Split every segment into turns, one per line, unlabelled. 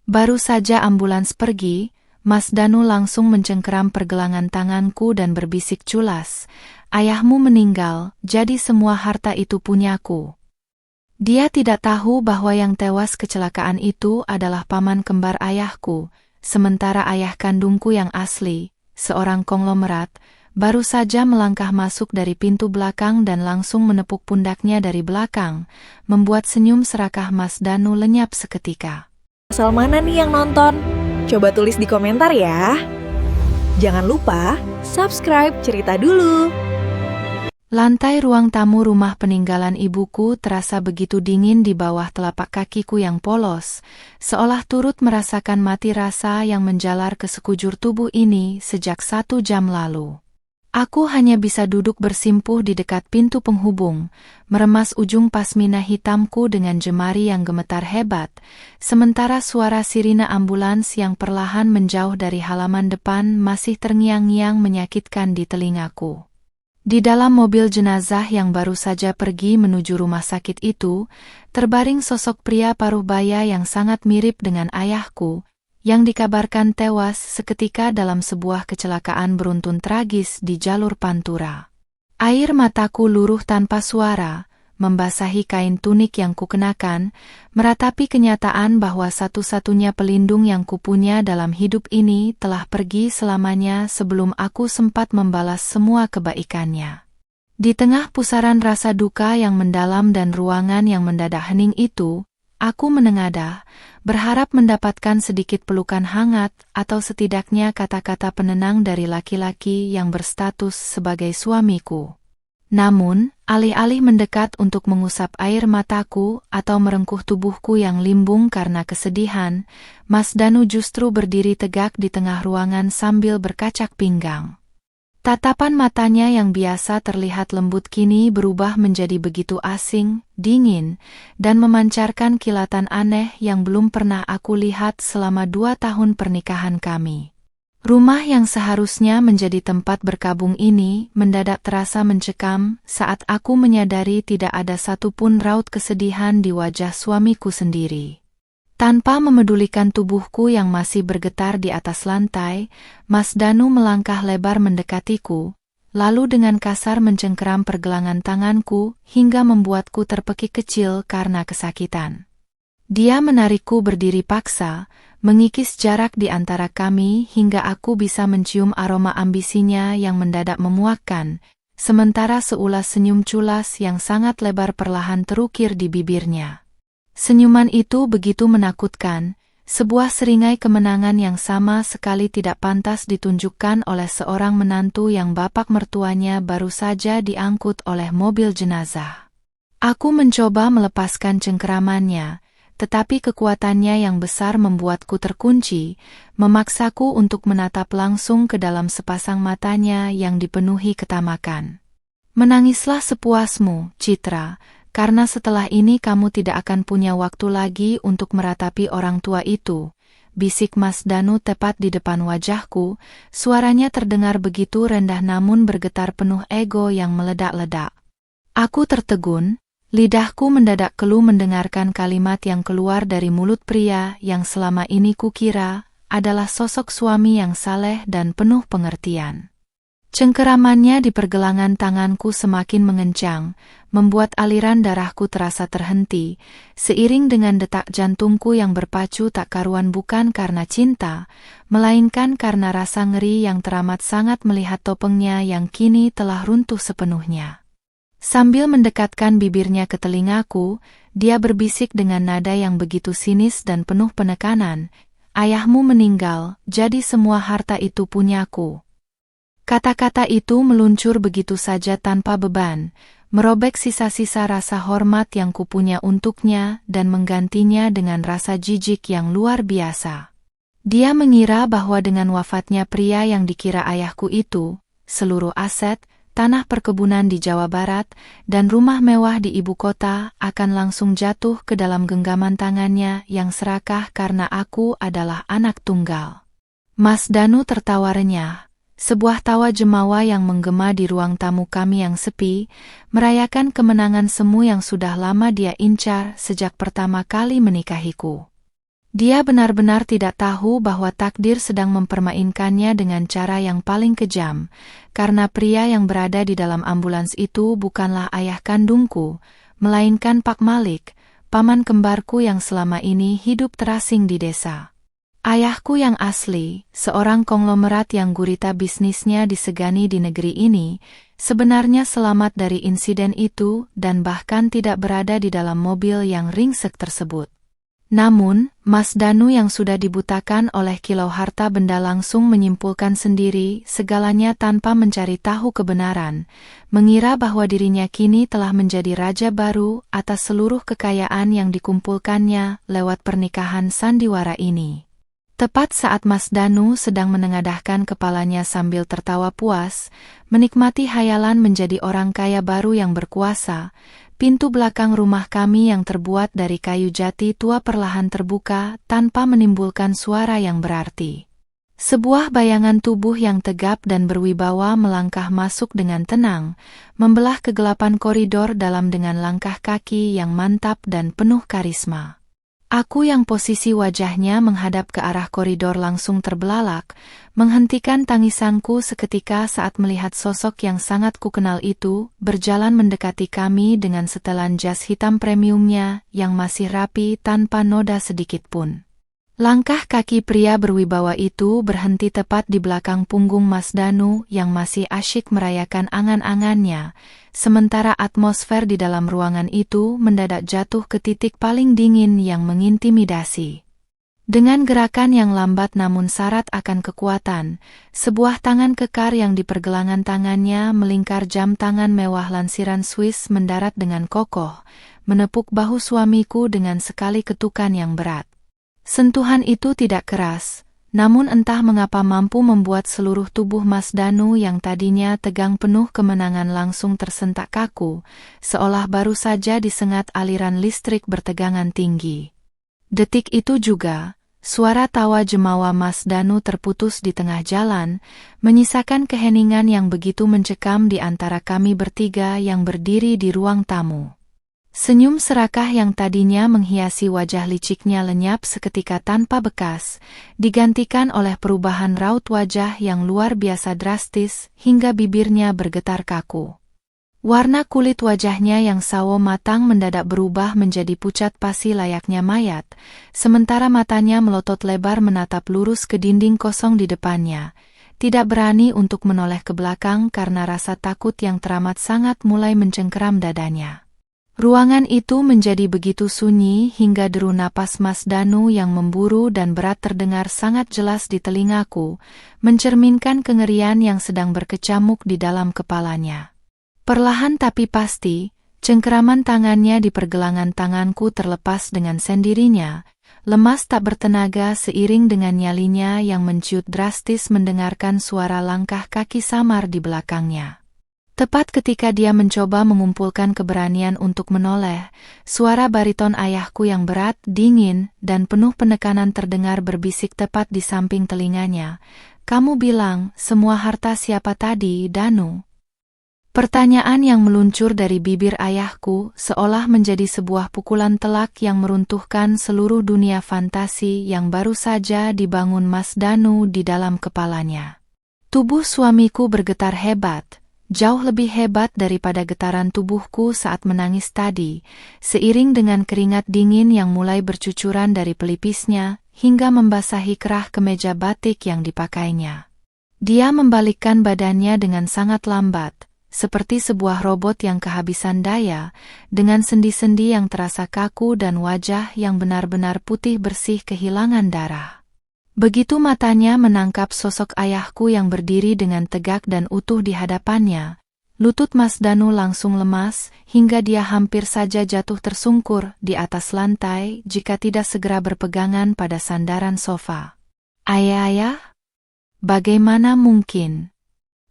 Baru saja ambulans pergi, Mas Danu langsung mencengkeram pergelangan tanganku dan berbisik culas, "Ayahmu meninggal, jadi semua harta itu punyaku." Dia tidak tahu bahwa yang tewas kecelakaan itu adalah paman kembar ayahku, sementara ayah kandungku yang asli, seorang konglomerat, baru saja melangkah masuk dari pintu belakang dan langsung menepuk pundaknya dari belakang, membuat senyum serakah Mas Danu lenyap seketika.
Asal mana nih yang nonton? Coba tulis di komentar ya. Jangan lupa subscribe Cerita Dulu.
Lantai ruang tamu rumah peninggalan ibuku terasa begitu dingin di bawah telapak kakiku yang polos, seolah turut merasakan mati rasa yang menjalar ke sekujur tubuh ini sejak 1 jam lalu. Aku hanya bisa duduk bersimpuh di dekat pintu penghubung, meremas ujung pasmina hitamku dengan jemari yang gemetar hebat, sementara suara sirine ambulans yang perlahan menjauh dari halaman depan masih terngiang-ngiang menyakitkan di telingaku. Di dalam mobil jenazah yang baru saja pergi menuju rumah sakit itu, terbaring sosok pria paruh baya yang sangat mirip dengan ayahku, yang dikabarkan tewas seketika dalam sebuah kecelakaan beruntun tragis di jalur Pantura. Air mataku luruh tanpa suara, membasahi kain tunik yang kukenakan, meratapi kenyataan bahwa satu-satunya pelindung yang kupunya dalam hidup ini telah pergi selamanya sebelum aku sempat membalas semua kebaikannya. Di tengah pusaran rasa duka yang mendalam dan ruangan yang mendadak hening itu, aku menengadah, berharap mendapatkan sedikit pelukan hangat atau setidaknya kata-kata penenang dari laki-laki yang berstatus sebagai suamiku. Namun, alih-alih mendekat untuk mengusap air mataku atau merengkuh tubuhku yang limbung karena kesedihan, Mas Danu justru berdiri tegak di tengah ruangan sambil berkacak pinggang. Tatapan matanya yang biasa terlihat lembut kini berubah menjadi begitu asing, dingin, dan memancarkan kilatan aneh yang belum pernah aku lihat selama 2 tahun pernikahan kami. Rumah yang seharusnya menjadi tempat berkabung ini mendadak terasa mencekam saat aku menyadari tidak ada satupun raut kesedihan di wajah suamiku sendiri. Tanpa memedulikan tubuhku yang masih bergetar di atas lantai, Mas Danu melangkah lebar mendekatiku, lalu dengan kasar mencengkeram pergelangan tanganku hingga membuatku terpekik kecil karena kesakitan. Dia menarikku berdiri paksa, mengikis jarak di antara kami hingga aku bisa mencium aroma ambisinya yang mendadak memuakkan, sementara seulas senyum culas yang sangat lebar perlahan terukir di bibirnya. Senyuman itu begitu menakutkan, sebuah seringai kemenangan yang sama sekali tidak pantas ditunjukkan oleh seorang menantu yang bapak mertuanya baru saja diangkut oleh mobil jenazah. Aku mencoba melepaskan cengkeramannya, tetapi kekuatannya yang besar membuatku terkunci, memaksaku untuk menatap langsung ke dalam sepasang matanya yang dipenuhi ketamakan. "Menangislah sepuasmu, Citra, karena setelah ini kamu tidak akan punya waktu lagi untuk meratapi orang tua itu," bisik Mas Danu tepat di depan wajahku, suaranya terdengar begitu rendah namun bergetar penuh ego yang meledak-ledak. Aku tertegun, lidahku mendadak keluh mendengarkan kalimat yang keluar dari mulut pria yang selama ini kukira adalah sosok suami yang saleh dan penuh pengertian. Cengkeramannya di pergelangan tanganku semakin mengencang, membuat aliran darahku terasa terhenti, seiring dengan detak jantungku yang berpacu tak karuan bukan karena cinta, melainkan karena rasa ngeri yang teramat sangat melihat topengnya yang kini telah runtuh sepenuhnya. Sambil mendekatkan bibirnya ke telingaku, dia berbisik dengan nada yang begitu sinis dan penuh penekanan, "Ayahmu meninggal, jadi semua harta itu punyaku." Kata-kata itu meluncur begitu saja tanpa beban, merobek sisa-sisa rasa hormat yang kupunya untuknya dan menggantinya dengan rasa jijik yang luar biasa. Dia mengira bahwa dengan wafatnya pria yang dikira ayahku itu, seluruh aset, tanah perkebunan di Jawa Barat, dan rumah mewah di ibu kota akan langsung jatuh ke dalam genggaman tangannya yang serakah karena aku adalah anak tunggal. Mas Danu tertawa renyah. Sebuah tawa jemawa yang menggema di ruang tamu kami yang sepi, merayakan kemenangan semu yang sudah lama dia incar sejak pertama kali menikahiku. Dia benar-benar tidak tahu bahwa takdir sedang mempermainkannya dengan cara yang paling kejam, karena pria yang berada di dalam ambulans itu bukanlah ayah kandungku, melainkan Pak Malik, paman kembarku yang selama ini hidup terasing di desa. Ayahku yang asli, seorang konglomerat yang gurita bisnisnya disegani di negeri ini, sebenarnya selamat dari insiden itu dan bahkan tidak berada di dalam mobil yang ringsek tersebut. Namun, Mas Danu yang sudah dibutakan oleh kilau harta benda langsung menyimpulkan sendiri segalanya tanpa mencari tahu kebenaran, mengira bahwa dirinya kini telah menjadi raja baru atas seluruh kekayaan yang dikumpulkannya lewat pernikahan sandiwara ini. Tepat saat Mas Danu sedang menengadahkan kepalanya sambil tertawa puas, menikmati hayalan menjadi orang kaya baru yang berkuasa, pintu belakang rumah kami yang terbuat dari kayu jati tua perlahan terbuka tanpa menimbulkan suara yang berarti. Sebuah bayangan tubuh yang tegap dan berwibawa melangkah masuk dengan tenang, membelah kegelapan koridor dalam dengan langkah kaki yang mantap dan penuh karisma. Aku yang posisi wajahnya menghadap ke arah koridor langsung terbelalak, menghentikan tangisanku seketika saat melihat sosok yang sangat kukenal itu berjalan mendekati kami dengan setelan jas hitam premiumnya yang masih rapi tanpa noda sedikit pun. Langkah kaki pria berwibawa itu berhenti tepat di belakang punggung Mas Danu yang masih asyik merayakan angan-angannya, sementara atmosfer di dalam ruangan itu mendadak jatuh ke titik paling dingin yang mengintimidasi. Dengan gerakan yang lambat namun syarat akan kekuatan, sebuah tangan kekar yang di pergelangan tangannya melingkar jam tangan mewah lansiran Swiss mendarat dengan kokoh, menepuk bahu suamiku dengan sekali ketukan yang berat. Sentuhan itu tidak keras, namun entah mengapa mampu membuat seluruh tubuh Mas Danu yang tadinya tegang penuh kemenangan langsung tersentak kaku, seolah baru saja disengat aliran listrik bertegangan tinggi. Detik itu juga, suara tawa jemawa Mas Danu terputus di tengah jalan, menyisakan keheningan yang begitu mencekam di antara kami bertiga yang berdiri di ruang tamu. Senyum serakah yang tadinya menghiasi wajah liciknya lenyap seketika tanpa bekas, digantikan oleh perubahan raut wajah yang luar biasa drastis hingga bibirnya bergetar kaku. Warna kulit wajahnya yang sawo matang mendadak berubah menjadi pucat pasi layaknya mayat, sementara matanya melotot lebar menatap lurus ke dinding kosong di depannya, tidak berani untuk menoleh ke belakang karena rasa takut yang teramat sangat mulai mencengkeram dadanya. Ruangan itu menjadi begitu sunyi hingga deru napas Mas Danu yang memburu dan berat terdengar sangat jelas di telingaku, mencerminkan kengerian yang sedang berkecamuk di dalam kepalanya. Perlahan tapi pasti, cengkeraman tangannya di pergelangan tanganku terlepas dengan sendirinya, lemas tak bertenaga seiring dengan nyalinya yang menciut drastis mendengarkan suara langkah kaki samar di belakangnya. Tepat ketika dia mencoba mengumpulkan keberanian untuk menoleh, suara bariton ayahku yang berat, dingin, dan penuh penekanan terdengar berbisik tepat di samping telinganya. "Kamu bilang, semua harta siapa tadi, Danu?" Pertanyaan yang meluncur dari bibir ayahku seolah menjadi sebuah pukulan telak yang meruntuhkan seluruh dunia fantasi yang baru saja dibangun Mas Danu di dalam kepalanya. Tubuh suamiku bergetar hebat, jauh lebih hebat daripada getaran tubuhku saat menangis tadi, seiring dengan keringat dingin yang mulai bercucuran dari pelipisnya hingga membasahi kerah kemeja batik yang dipakainya. Dia membalikkan badannya dengan sangat lambat, seperti sebuah robot yang kehabisan daya, dengan sendi-sendi yang terasa kaku dan wajah yang benar-benar putih bersih kehilangan darah. Begitu matanya menangkap sosok ayahku yang berdiri dengan tegak dan utuh di hadapannya, lutut Mas Danu langsung lemas hingga dia hampir saja jatuh tersungkur di atas lantai jika tidak segera berpegangan pada sandaran sofa. "Ayah, bagaimana mungkin?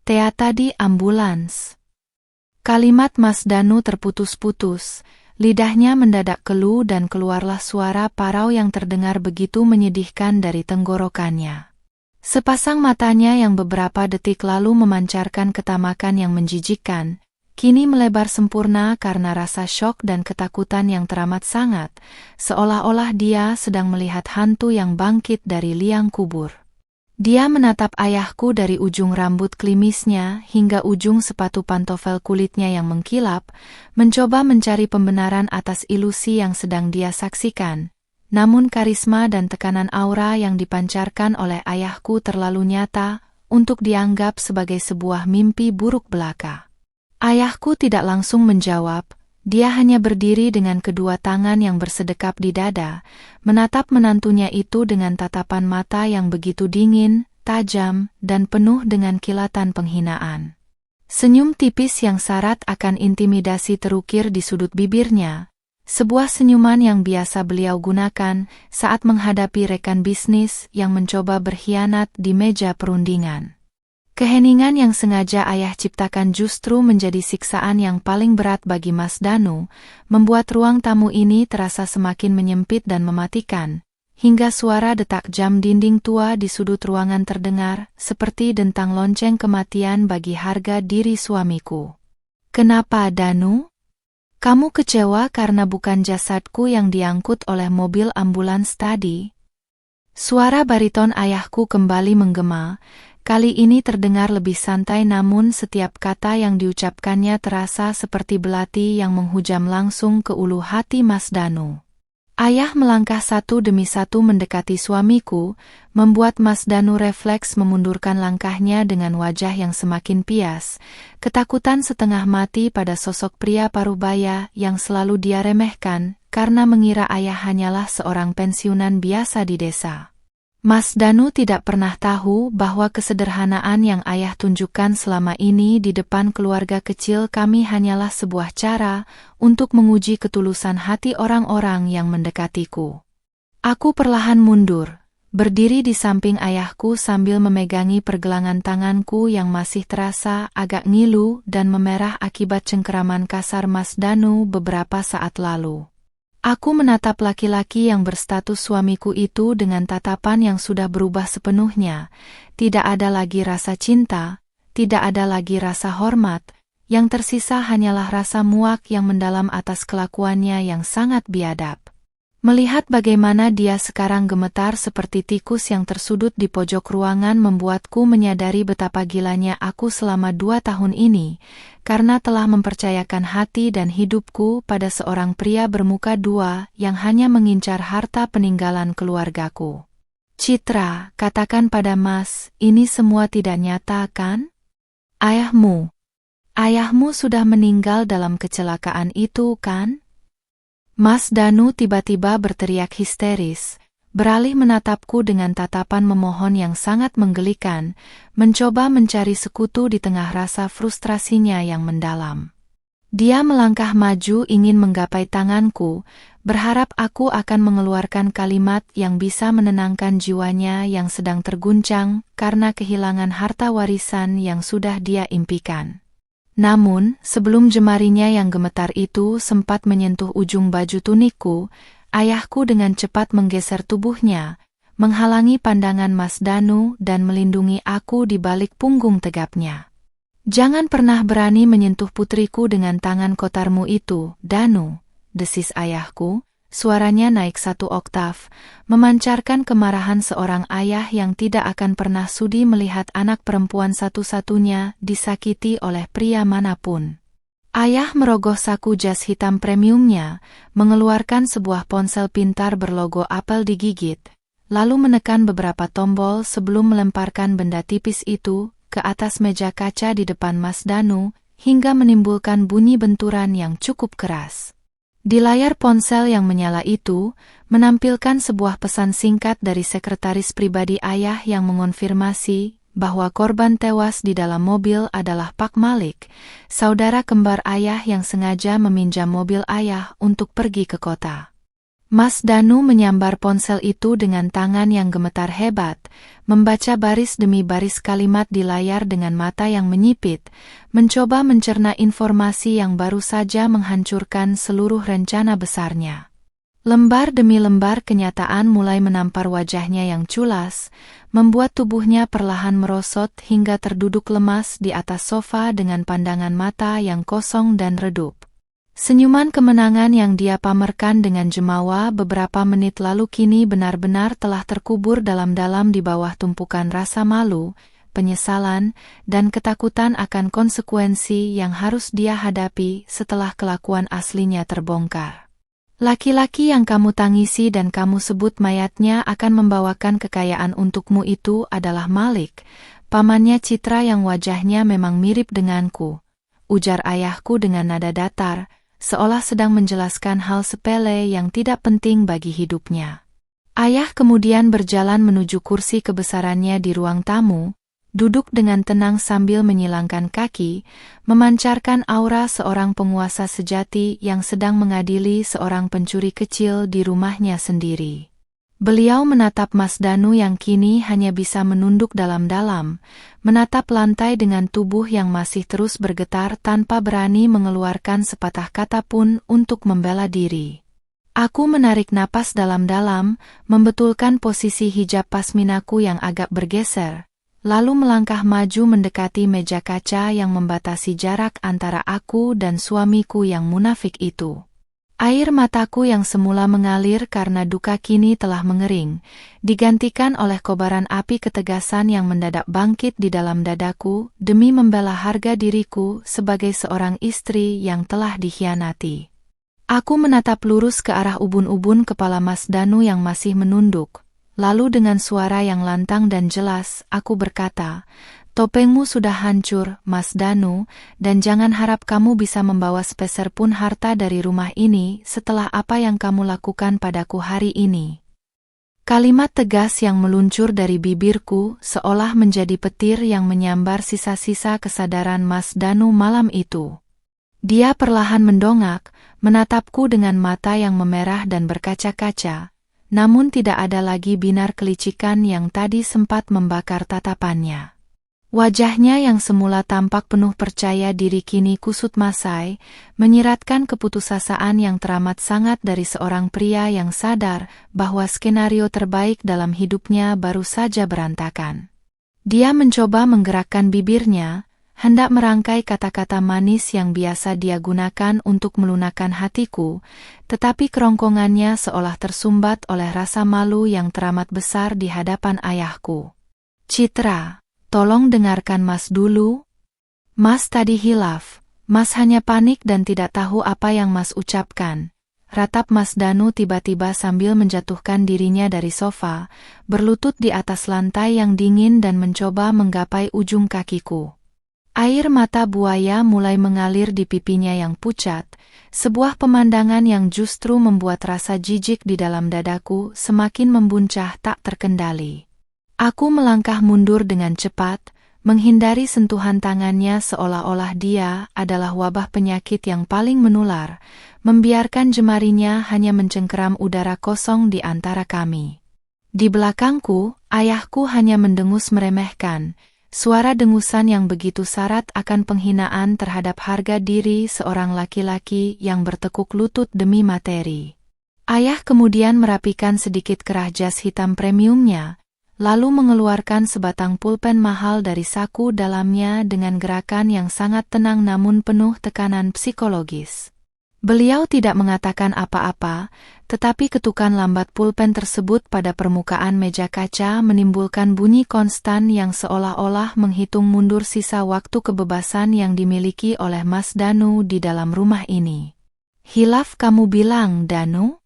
Tea tadi ambulans." Kalimat Mas Danu terputus-putus. Lidahnya mendadak kelu dan keluarlah suara parau yang terdengar begitu menyedihkan dari tenggorokannya. Sepasang matanya yang beberapa detik lalu memancarkan ketamakan yang menjijikkan, kini melebar sempurna karena rasa syok dan ketakutan yang teramat sangat, seolah-olah dia sedang melihat hantu yang bangkit dari liang kubur. Dia menatap ayahku dari ujung rambut klimisnya hingga ujung sepatu pantofel kulitnya yang mengkilap, mencoba mencari pembenaran atas ilusi yang sedang dia saksikan. Namun karisma dan tekanan aura yang dipancarkan oleh ayahku terlalu nyata untuk dianggap sebagai sebuah mimpi buruk belaka. Ayahku tidak langsung menjawab, dia hanya berdiri dengan kedua tangan yang bersedekap di dada, menatap menantunya itu dengan tatapan mata yang begitu dingin, tajam, dan penuh dengan kilatan penghinaan. Senyum tipis yang syarat akan intimidasi terukir di sudut bibirnya, sebuah senyuman yang biasa beliau gunakan saat menghadapi rekan bisnis yang mencoba berkhianat di meja perundingan. Keheningan yang sengaja ayah ciptakan justru menjadi siksaan yang paling berat bagi Mas Danu, membuat ruang tamu ini terasa semakin menyempit dan mematikan, hingga suara detak jam dinding tua di sudut ruangan terdengar, seperti dentang lonceng kematian bagi harga diri suamiku. "Kenapa, Danu? Kamu kecewa karena bukan jasadku yang diangkut oleh mobil ambulans tadi?" Suara bariton ayahku kembali menggema. Kali ini terdengar lebih santai, namun setiap kata yang diucapkannya terasa seperti belati yang menghujam langsung ke ulu hati Mas Danu. Ayah melangkah satu demi satu mendekati suamiku, membuat Mas Danu refleks memundurkan langkahnya dengan wajah yang semakin pias, ketakutan setengah mati pada sosok pria parubaya yang selalu dia remehkan karena mengira ayah hanyalah seorang pensiunan biasa di desa. Mas Danu tidak pernah tahu bahwa kesederhanaan yang ayah tunjukkan selama ini di depan keluarga kecil kami hanyalah sebuah cara untuk menguji ketulusan hati orang-orang yang mendekatiku. Aku perlahan mundur, berdiri di samping ayahku sambil memegangi pergelangan tanganku yang masih terasa agak ngilu dan memerah akibat cengkeraman kasar Mas Danu beberapa saat lalu. Aku menatap laki-laki yang berstatus suamiku itu dengan tatapan yang sudah berubah sepenuhnya. Tidak ada lagi rasa cinta, tidak ada lagi rasa hormat, yang tersisa hanyalah rasa muak yang mendalam atas kelakuannya yang sangat biadab. Melihat bagaimana dia sekarang gemetar seperti tikus yang tersudut di pojok ruangan membuatku menyadari betapa gilanya aku selama 2 tahun ini, karena telah mempercayakan hati dan hidupku pada seorang pria bermuka dua yang hanya mengincar harta peninggalan keluargaku. "Citra, katakan pada Mas, ini semua tidak nyata kan? Ayahmu sudah meninggal dalam kecelakaan itu kan?" Mas Danu tiba-tiba berteriak histeris, beralih menatapku dengan tatapan memohon yang sangat menggelikan, mencoba mencari sekutu di tengah rasa frustrasinya yang mendalam. Dia melangkah maju ingin menggapai tanganku, berharap aku akan mengeluarkan kalimat yang bisa menenangkan jiwanya yang sedang terguncang karena kehilangan harta warisan yang sudah dia impikan. Namun, sebelum jemarinya yang gemetar itu sempat menyentuh ujung baju tunikku, ayahku dengan cepat menggeser tubuhnya, menghalangi pandangan Mas Danu dan melindungi aku di balik punggung tegapnya. "Jangan pernah berani menyentuh putriku dengan tangan kotormu itu, Danu," desis ayahku. Suaranya naik 1 oktav, memancarkan kemarahan seorang ayah yang tidak akan pernah sudi melihat anak perempuan satu-satunya disakiti oleh pria manapun. Ayah merogoh saku jas hitam premiumnya, mengeluarkan sebuah ponsel pintar berlogo Apple digigit, lalu menekan beberapa tombol sebelum melemparkan benda tipis itu ke atas meja kaca di depan Mas Danu, hingga menimbulkan bunyi benturan yang cukup keras. Di layar ponsel yang menyala itu, menampilkan sebuah pesan singkat dari sekretaris pribadi ayah yang mengonfirmasi bahwa korban tewas di dalam mobil adalah Pak Malik, saudara kembar ayah yang sengaja meminjam mobil ayah untuk pergi ke kota. Mas Danu menyambar ponsel itu dengan tangan yang gemetar hebat, membaca baris demi baris kalimat di layar dengan mata yang menyipit, mencoba mencerna informasi yang baru saja menghancurkan seluruh rencana besarnya. Lembar demi lembar kenyataan mulai menampar wajahnya yang culas, membuat tubuhnya perlahan merosot hingga terduduk lemas di atas sofa dengan pandangan mata yang kosong dan redup. Senyuman kemenangan yang dia pamerkan dengan jemawa beberapa menit lalu kini benar-benar telah terkubur dalam-dalam di bawah tumpukan rasa malu, penyesalan, dan ketakutan akan konsekuensi yang harus dia hadapi setelah kelakuan aslinya terbongkar. Laki-laki yang kamu tangisi dan kamu sebut mayatnya akan membawakan kekayaan untukmu itu adalah Malik, pamannya Citra yang wajahnya memang mirip denganku, ujar ayahku dengan nada datar, seolah sedang menjelaskan hal sepele yang tidak penting bagi hidupnya. Ayah kemudian berjalan menuju kursi kebesarannya di ruang tamu, duduk dengan tenang sambil menyilangkan kaki, memancarkan aura seorang penguasa sejati yang sedang mengadili seorang pencuri kecil di rumahnya sendiri. Beliau menatap Mas Danu yang kini hanya bisa menunduk dalam-dalam, menatap lantai dengan tubuh yang masih terus bergetar tanpa berani mengeluarkan sepatah kata pun untuk membela diri. Aku menarik napas dalam-dalam, membetulkan posisi hijab pasminaku yang agak bergeser, lalu melangkah maju mendekati meja kaca yang membatasi jarak antara aku dan suamiku yang munafik itu. Air mataku yang semula mengalir karena duka kini telah mengering, digantikan oleh kobaran api ketegasan yang mendadak bangkit di dalam dadaku demi membela harga diriku sebagai seorang istri yang telah dikhianati. Aku menatap lurus ke arah ubun-ubun kepala Mas Danu yang masih menunduk. Lalu dengan suara yang lantang dan jelas, aku berkata, "Topengmu sudah hancur, Mas Danu, dan jangan harap kamu bisa membawa sepeser pun harta dari rumah ini setelah apa yang kamu lakukan padaku hari ini." Kalimat tegas yang meluncur dari bibirku seolah menjadi petir yang menyambar sisa-sisa kesadaran Mas Danu malam itu. Dia perlahan mendongak, menatapku dengan mata yang memerah dan berkaca-kaca. Namun tidak ada lagi binar kelicikan yang tadi sempat membakar tatapannya. Wajahnya yang semula tampak penuh percaya diri kini kusut masai, menyiratkan keputusasaan yang teramat sangat dari seorang pria yang sadar bahwa skenario terbaik dalam hidupnya baru saja berantakan. Dia mencoba menggerakkan bibirnya, hendak merangkai kata-kata manis yang biasa dia gunakan untuk melunakkan hatiku, tetapi kerongkongannya seolah tersumbat oleh rasa malu yang teramat besar di hadapan ayahku. "Citra, tolong dengarkan Mas dulu. Mas tadi hilaf, Mas hanya panik dan tidak tahu apa yang Mas ucapkan," ratap Mas Danu tiba-tiba sambil menjatuhkan dirinya dari sofa, berlutut di atas lantai yang dingin dan mencoba menggapai ujung kakiku. Air mata buaya mulai mengalir di pipinya yang pucat, sebuah pemandangan yang justru membuat rasa jijik di dalam dadaku semakin membuncah tak terkendali. Aku melangkah mundur dengan cepat, menghindari sentuhan tangannya seolah-olah dia adalah wabah penyakit yang paling menular, membiarkan jemarinya hanya mencengkeram udara kosong di antara kami. Di belakangku, ayahku hanya mendengus meremehkan, suara dengusan yang begitu syarat akan penghinaan terhadap harga diri seorang laki-laki yang bertekuk lutut demi materi. Ayah kemudian merapikan sedikit kerah jas hitam premiumnya, lalu mengeluarkan sebatang pulpen mahal dari saku dalamnya dengan gerakan yang sangat tenang namun penuh tekanan psikologis. Beliau tidak mengatakan apa-apa, tetapi ketukan lambat pulpen tersebut pada permukaan meja kaca menimbulkan bunyi konstan yang seolah-olah menghitung mundur sisa waktu kebebasan yang dimiliki oleh Mas Danu di dalam rumah ini. "Hilaf kamu bilang, Danu?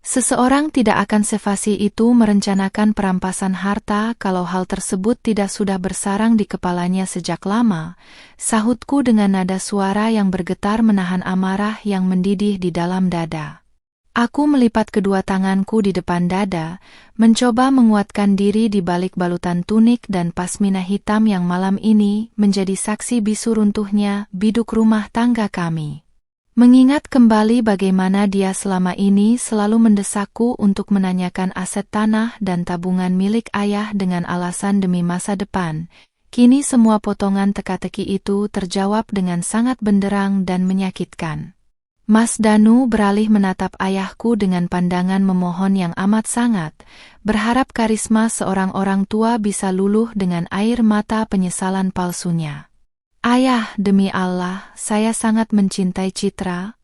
Seseorang tidak akan sefasih itu merencanakan perampasan harta kalau hal tersebut tidak sudah bersarang di kepalanya sejak lama," sahutku dengan nada suara yang bergetar menahan amarah yang mendidih di dalam dada. Aku melipat kedua tanganku di depan dada, mencoba menguatkan diri di balik balutan tunik dan pasmina hitam yang malam ini menjadi saksi bisu runtuhnya biduk rumah tangga kami. Mengingat kembali bagaimana dia selama ini selalu mendesakku untuk menanyakan aset tanah dan tabungan milik ayah dengan alasan demi masa depan, kini semua potongan teka-teki itu terjawab dengan sangat benderang dan menyakitkan. Mas Danu beralih menatap ayahku dengan pandangan memohon yang amat sangat, berharap karisma seorang orang tua bisa luluh dengan air mata penyesalan palsunya. Ayah, demi Allah, saya sangat mencintai Citra.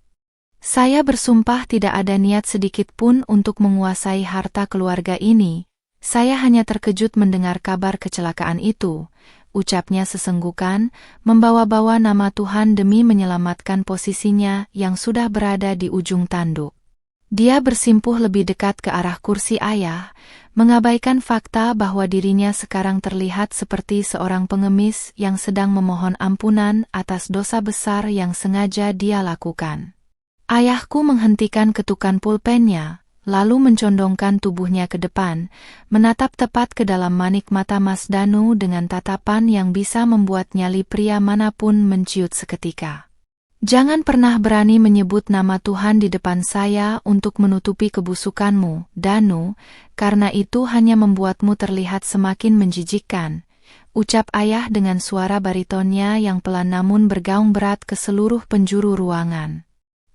Saya bersumpah tidak ada niat sedikit pun untuk menguasai harta keluarga ini. Saya hanya terkejut mendengar kabar kecelakaan itu, ucapnya sesenggukan, membawa-bawa nama Tuhan demi menyelamatkan posisinya yang sudah berada di ujung tanduk. Dia bersimpuh lebih dekat ke arah kursi ayah, mengabaikan fakta bahwa dirinya sekarang terlihat seperti seorang pengemis yang sedang memohon ampunan atas dosa besar yang sengaja dia lakukan. Ayahku menghentikan ketukan pulpennya, lalu mencondongkan tubuhnya ke depan, menatap tepat ke dalam manik mata Mas Danu dengan tatapan yang bisa membuat nyali pria manapun menciut seketika. Jangan pernah berani menyebut nama Tuhan di depan saya untuk menutupi kebusukanmu, Danu, karena itu hanya membuatmu terlihat semakin menjijikkan, ucap ayah dengan suara baritonnya yang pelan namun bergaung berat ke seluruh penjuru ruangan.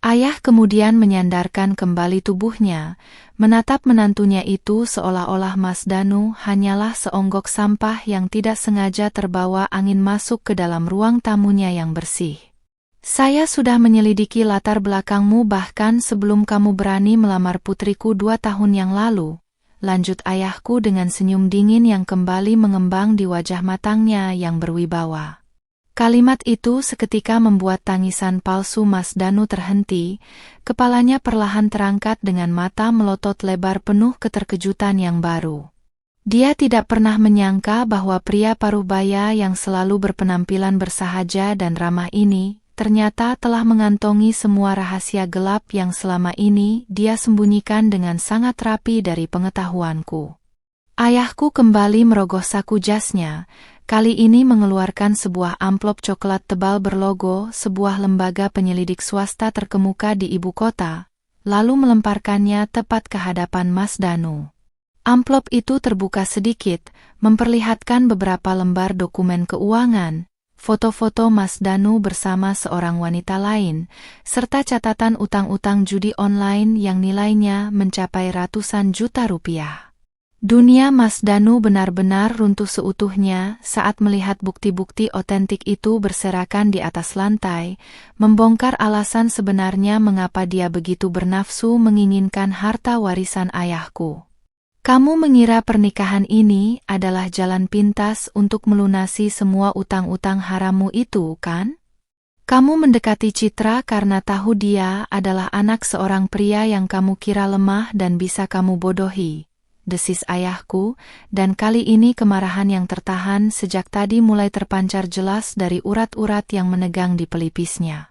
Ayah kemudian menyandarkan kembali tubuhnya, menatap menantunya itu seolah-olah Mas Danu hanyalah seonggok sampah yang tidak sengaja terbawa angin masuk ke dalam ruang tamunya yang bersih. Saya sudah menyelidiki latar belakangmu bahkan sebelum kamu berani melamar putriku 2 tahun yang lalu, lanjut ayahku dengan senyum dingin yang kembali mengembang di wajah matangnya yang berwibawa. Kalimat itu seketika membuat tangisan palsu Mas Danu terhenti, kepalanya perlahan terangkat dengan mata melotot lebar penuh keterkejutan yang baru. Dia tidak pernah menyangka bahwa pria paruh-baya yang selalu berpenampilan bersahaja dan ramah ini, ternyata telah mengantongi semua rahasia gelap yang selama ini dia sembunyikan dengan sangat rapi dari pengetahuanku. Ayahku kembali merogoh saku jasnya, kali ini mengeluarkan sebuah amplop coklat tebal berlogo sebuah lembaga penyelidik swasta terkemuka di ibu kota, lalu melemparkannya tepat ke hadapan Mas Danu. Amplop itu terbuka sedikit, memperlihatkan beberapa lembar dokumen keuangan, foto-foto Mas Danu bersama seorang wanita lain, serta catatan utang-utang judi online yang nilainya mencapai ratusan juta rupiah. Dunia Mas Danu benar-benar runtuh seutuhnya saat melihat bukti-bukti otentik itu berserakan di atas lantai, membongkar alasan sebenarnya mengapa dia begitu bernafsu menginginkan harta warisan ayahku. Kamu mengira pernikahan ini adalah jalan pintas untuk melunasi semua utang-utang harammu itu, kan? Kamu mendekati Citra karena tahu dia adalah anak seorang pria yang kamu kira lemah dan bisa kamu bodohi, desis ayahku, dan kali ini kemarahan yang tertahan sejak tadi mulai terpancar jelas dari urat-urat yang menegang di pelipisnya.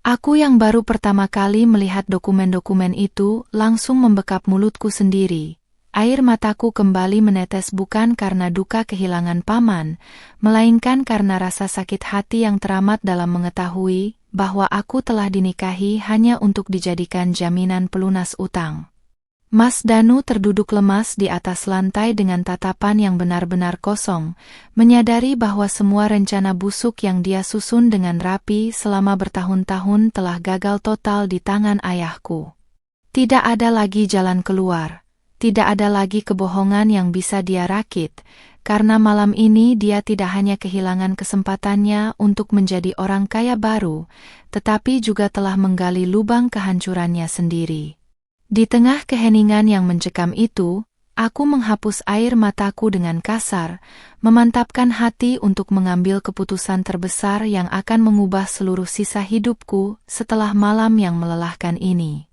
Aku yang baru pertama kali melihat dokumen-dokumen itu langsung membekap mulutku sendiri. Air mataku kembali menetes bukan karena duka kehilangan paman, melainkan karena rasa sakit hati yang teramat dalam mengetahui bahwa aku telah dinikahi hanya untuk dijadikan jaminan pelunas utang. Mas Danu terduduk lemas di atas lantai dengan tatapan yang benar-benar kosong, menyadari bahwa semua rencana busuk yang dia susun dengan rapi selama bertahun-tahun telah gagal total di tangan ayahku. Tidak ada lagi jalan keluar. Tidak ada lagi kebohongan yang bisa dia rakit, karena malam ini dia tidak hanya kehilangan kesempatannya untuk menjadi orang kaya baru, tetapi juga telah menggali lubang kehancurannya sendiri. Di tengah keheningan yang mencekam itu, aku menghapus air mataku dengan kasar, memantapkan hati untuk mengambil keputusan terbesar yang akan mengubah seluruh sisa hidupku setelah malam yang melelahkan ini.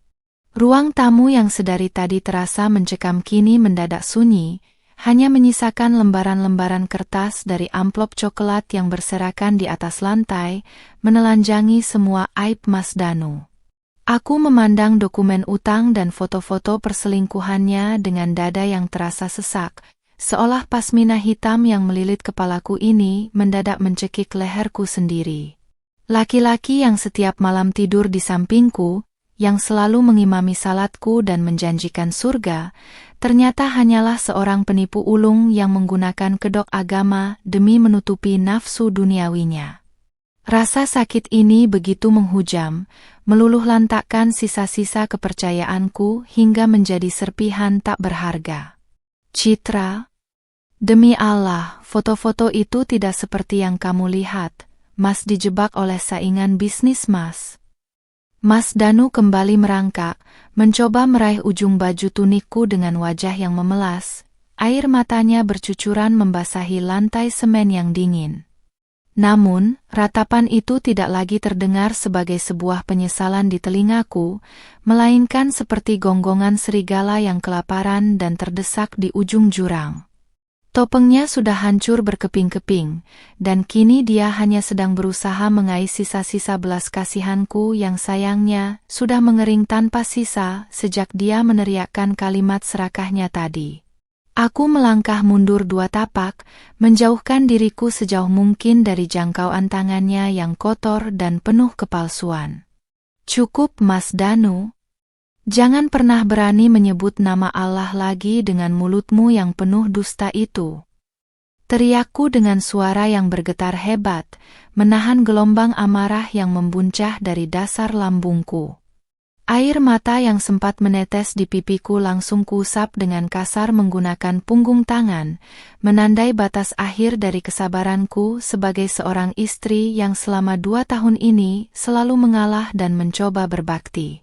Ruang tamu yang sedari tadi terasa mencekam kini mendadak sunyi, hanya menyisakan lembaran-lembaran kertas dari amplop coklat yang berserakan di atas lantai, menelanjangi semua aib Mas Danu. Aku memandang dokumen utang dan foto-foto perselingkuhannya dengan dada yang terasa sesak, seolah pasmina hitam yang melilit kepalaku ini mendadak mencekik leherku sendiri. Laki-laki yang setiap malam tidur di sampingku, yang selalu mengimami salatku dan menjanjikan surga, ternyata hanyalah seorang penipu ulung yang menggunakan kedok agama demi menutupi nafsu duniawinya. Rasa sakit ini begitu menghujam, meluluhlantakkan sisa-sisa kepercayaanku hingga menjadi serpihan tak berharga. Citra, demi Allah, foto-foto itu tidak seperti yang kamu lihat. Mas dijebak oleh saingan bisnis Mas. Mas Danu kembali merangkak, mencoba meraih ujung baju tunikku dengan wajah yang memelas. Air matanya bercucuran membasahi lantai semen yang dingin. Namun, ratapan itu tidak lagi terdengar sebagai sebuah penyesalan di telingaku, melainkan seperti gonggongan serigala yang kelaparan dan terdesak di ujung jurang. Topengnya sudah hancur berkeping-keping, dan kini dia hanya sedang berusaha mengais sisa-sisa belas kasihanku yang sayangnya sudah mengering tanpa sisa sejak dia meneriakkan kalimat serakahnya tadi. Aku melangkah mundur 2 tapak, menjauhkan diriku sejauh mungkin dari jangkauan tangannya yang kotor dan penuh kepalsuan. Cukup Mas Danu. Jangan pernah berani menyebut nama Allah lagi dengan mulutmu yang penuh dusta itu. Teriakku dengan suara yang bergetar hebat, menahan gelombang amarah yang membuncah dari dasar lambungku. Air mata yang sempat menetes di pipiku langsung kuusap dengan kasar menggunakan punggung tangan, menandai batas akhir dari kesabaranku sebagai seorang istri yang selama 2 tahun ini selalu mengalah dan mencoba berbakti.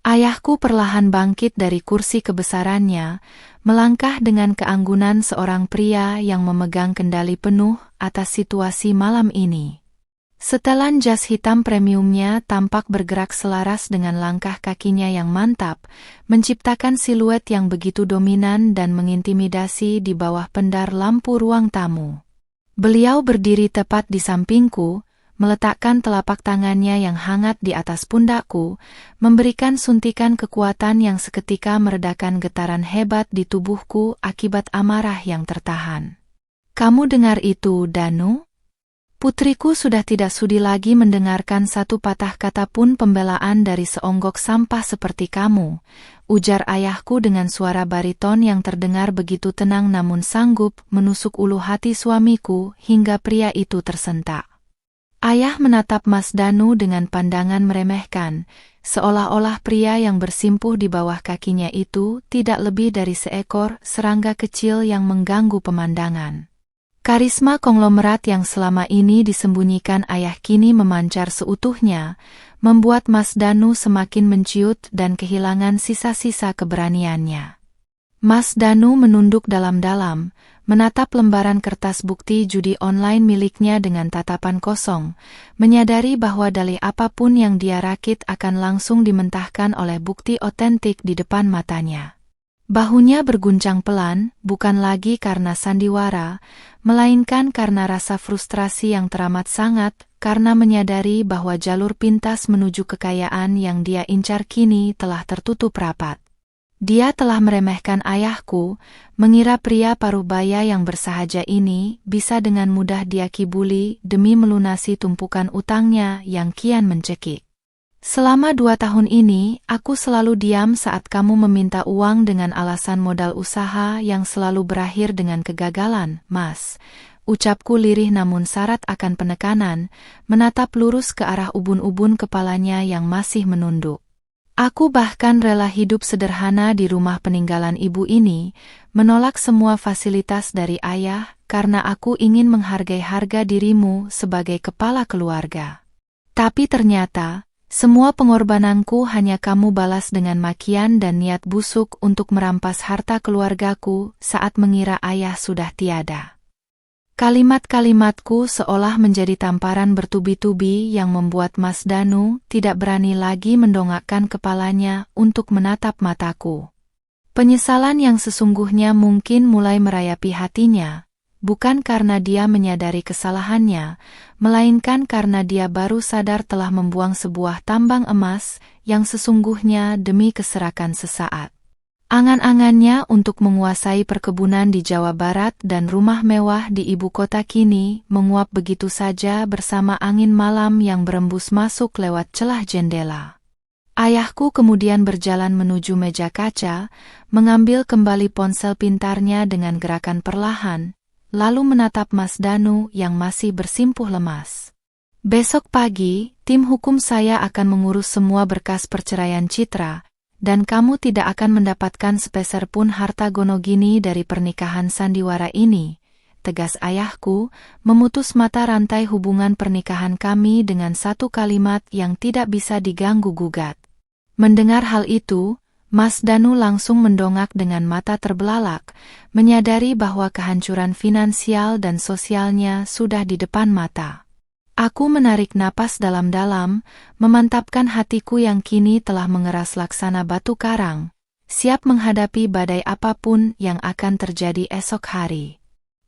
Ayahku perlahan bangkit dari kursi kebesarannya, melangkah dengan keanggunan seorang pria yang memegang kendali penuh atas situasi malam ini. Setelan jas hitam premiumnya tampak bergerak selaras dengan langkah kakinya yang mantap, menciptakan siluet yang begitu dominan dan mengintimidasi di bawah pendar lampu ruang tamu. Beliau berdiri tepat di sampingku, meletakkan telapak tangannya yang hangat di atas pundakku, memberikan suntikan kekuatan yang seketika meredakan getaran hebat di tubuhku akibat amarah yang tertahan. Kamu dengar itu, Danu? Putriku sudah tidak sudi lagi mendengarkan satu patah kata pun pembelaan dari seonggok sampah seperti kamu, ujar ayahku dengan suara bariton yang terdengar begitu tenang namun sanggup menusuk ulu hati suamiku hingga pria itu tersentak. Ayah menatap Mas Danu dengan pandangan meremehkan, seolah-olah pria yang bersimpuh di bawah kakinya itu tidak lebih dari seekor serangga kecil yang mengganggu pemandangan. Karisma konglomerat yang selama ini disembunyikan ayah kini memancar seutuhnya, membuat Mas Danu semakin menciut dan kehilangan sisa-sisa keberaniannya. Mas Danu menunduk dalam-dalam, menatap lembaran kertas bukti judi online miliknya dengan tatapan kosong, menyadari bahwa dalih apapun yang dia rakit akan langsung dimentahkan oleh bukti otentik di depan matanya. Bahunya berguncang pelan, bukan lagi karena sandiwara, melainkan karena rasa frustrasi yang teramat sangat, karena menyadari bahwa jalur pintas menuju kekayaan yang dia incar kini telah tertutup rapat. Dia telah meremehkan ayahku, mengira pria paruh baya yang bersahaja ini bisa dengan mudah dia kibuli demi melunasi tumpukan utangnya yang kian mencekik. Selama 2 tahun ini, aku selalu diam saat kamu meminta uang dengan alasan modal usaha yang selalu berakhir dengan kegagalan, Mas. Ucapku lirih namun syarat akan penekanan, menatap lurus ke arah ubun-ubun kepalanya yang masih menunduk. Aku bahkan rela hidup sederhana di rumah peninggalan ibu ini, menolak semua fasilitas dari ayah, karena aku ingin menghargai harga dirimu sebagai kepala keluarga. Tapi ternyata, semua pengorbananku hanya kamu balas dengan makian dan niat busuk untuk merampas harta keluargaku saat mengira ayah sudah tiada. Kalimat-kalimatku seolah menjadi tamparan bertubi-tubi yang membuat Mas Danu tidak berani lagi mendongakkan kepalanya untuk menatap mataku. Penyesalan yang sesungguhnya mungkin mulai merayapi hatinya, bukan karena dia menyadari kesalahannya, melainkan karena dia baru sadar telah membuang sebuah tambang emas yang sesungguhnya demi keserakan sesaat. Angan-angannya untuk menguasai perkebunan di Jawa Barat dan rumah mewah di ibu kota kini menguap begitu saja bersama angin malam yang berembus masuk lewat celah jendela. Ayahku kemudian berjalan menuju meja kaca, mengambil kembali ponsel pintarnya dengan gerakan perlahan, lalu menatap Mas Danu yang masih bersimpuh lemas. Besok pagi, tim hukum saya akan mengurus semua berkas perceraian Citra, dan kamu tidak akan mendapatkan sepeser pun harta gonogini dari pernikahan sandiwara ini, tegas ayahku, memutus mata rantai hubungan pernikahan kami dengan satu kalimat yang tidak bisa diganggu-gugat. Mendengar hal itu, Mas Danu langsung mendongak dengan mata terbelalak, menyadari bahwa kehancuran finansial dan sosialnya sudah di depan mata. Aku menarik napas dalam-dalam, memantapkan hatiku yang kini telah mengeras laksana batu karang, siap menghadapi badai apapun yang akan terjadi esok hari.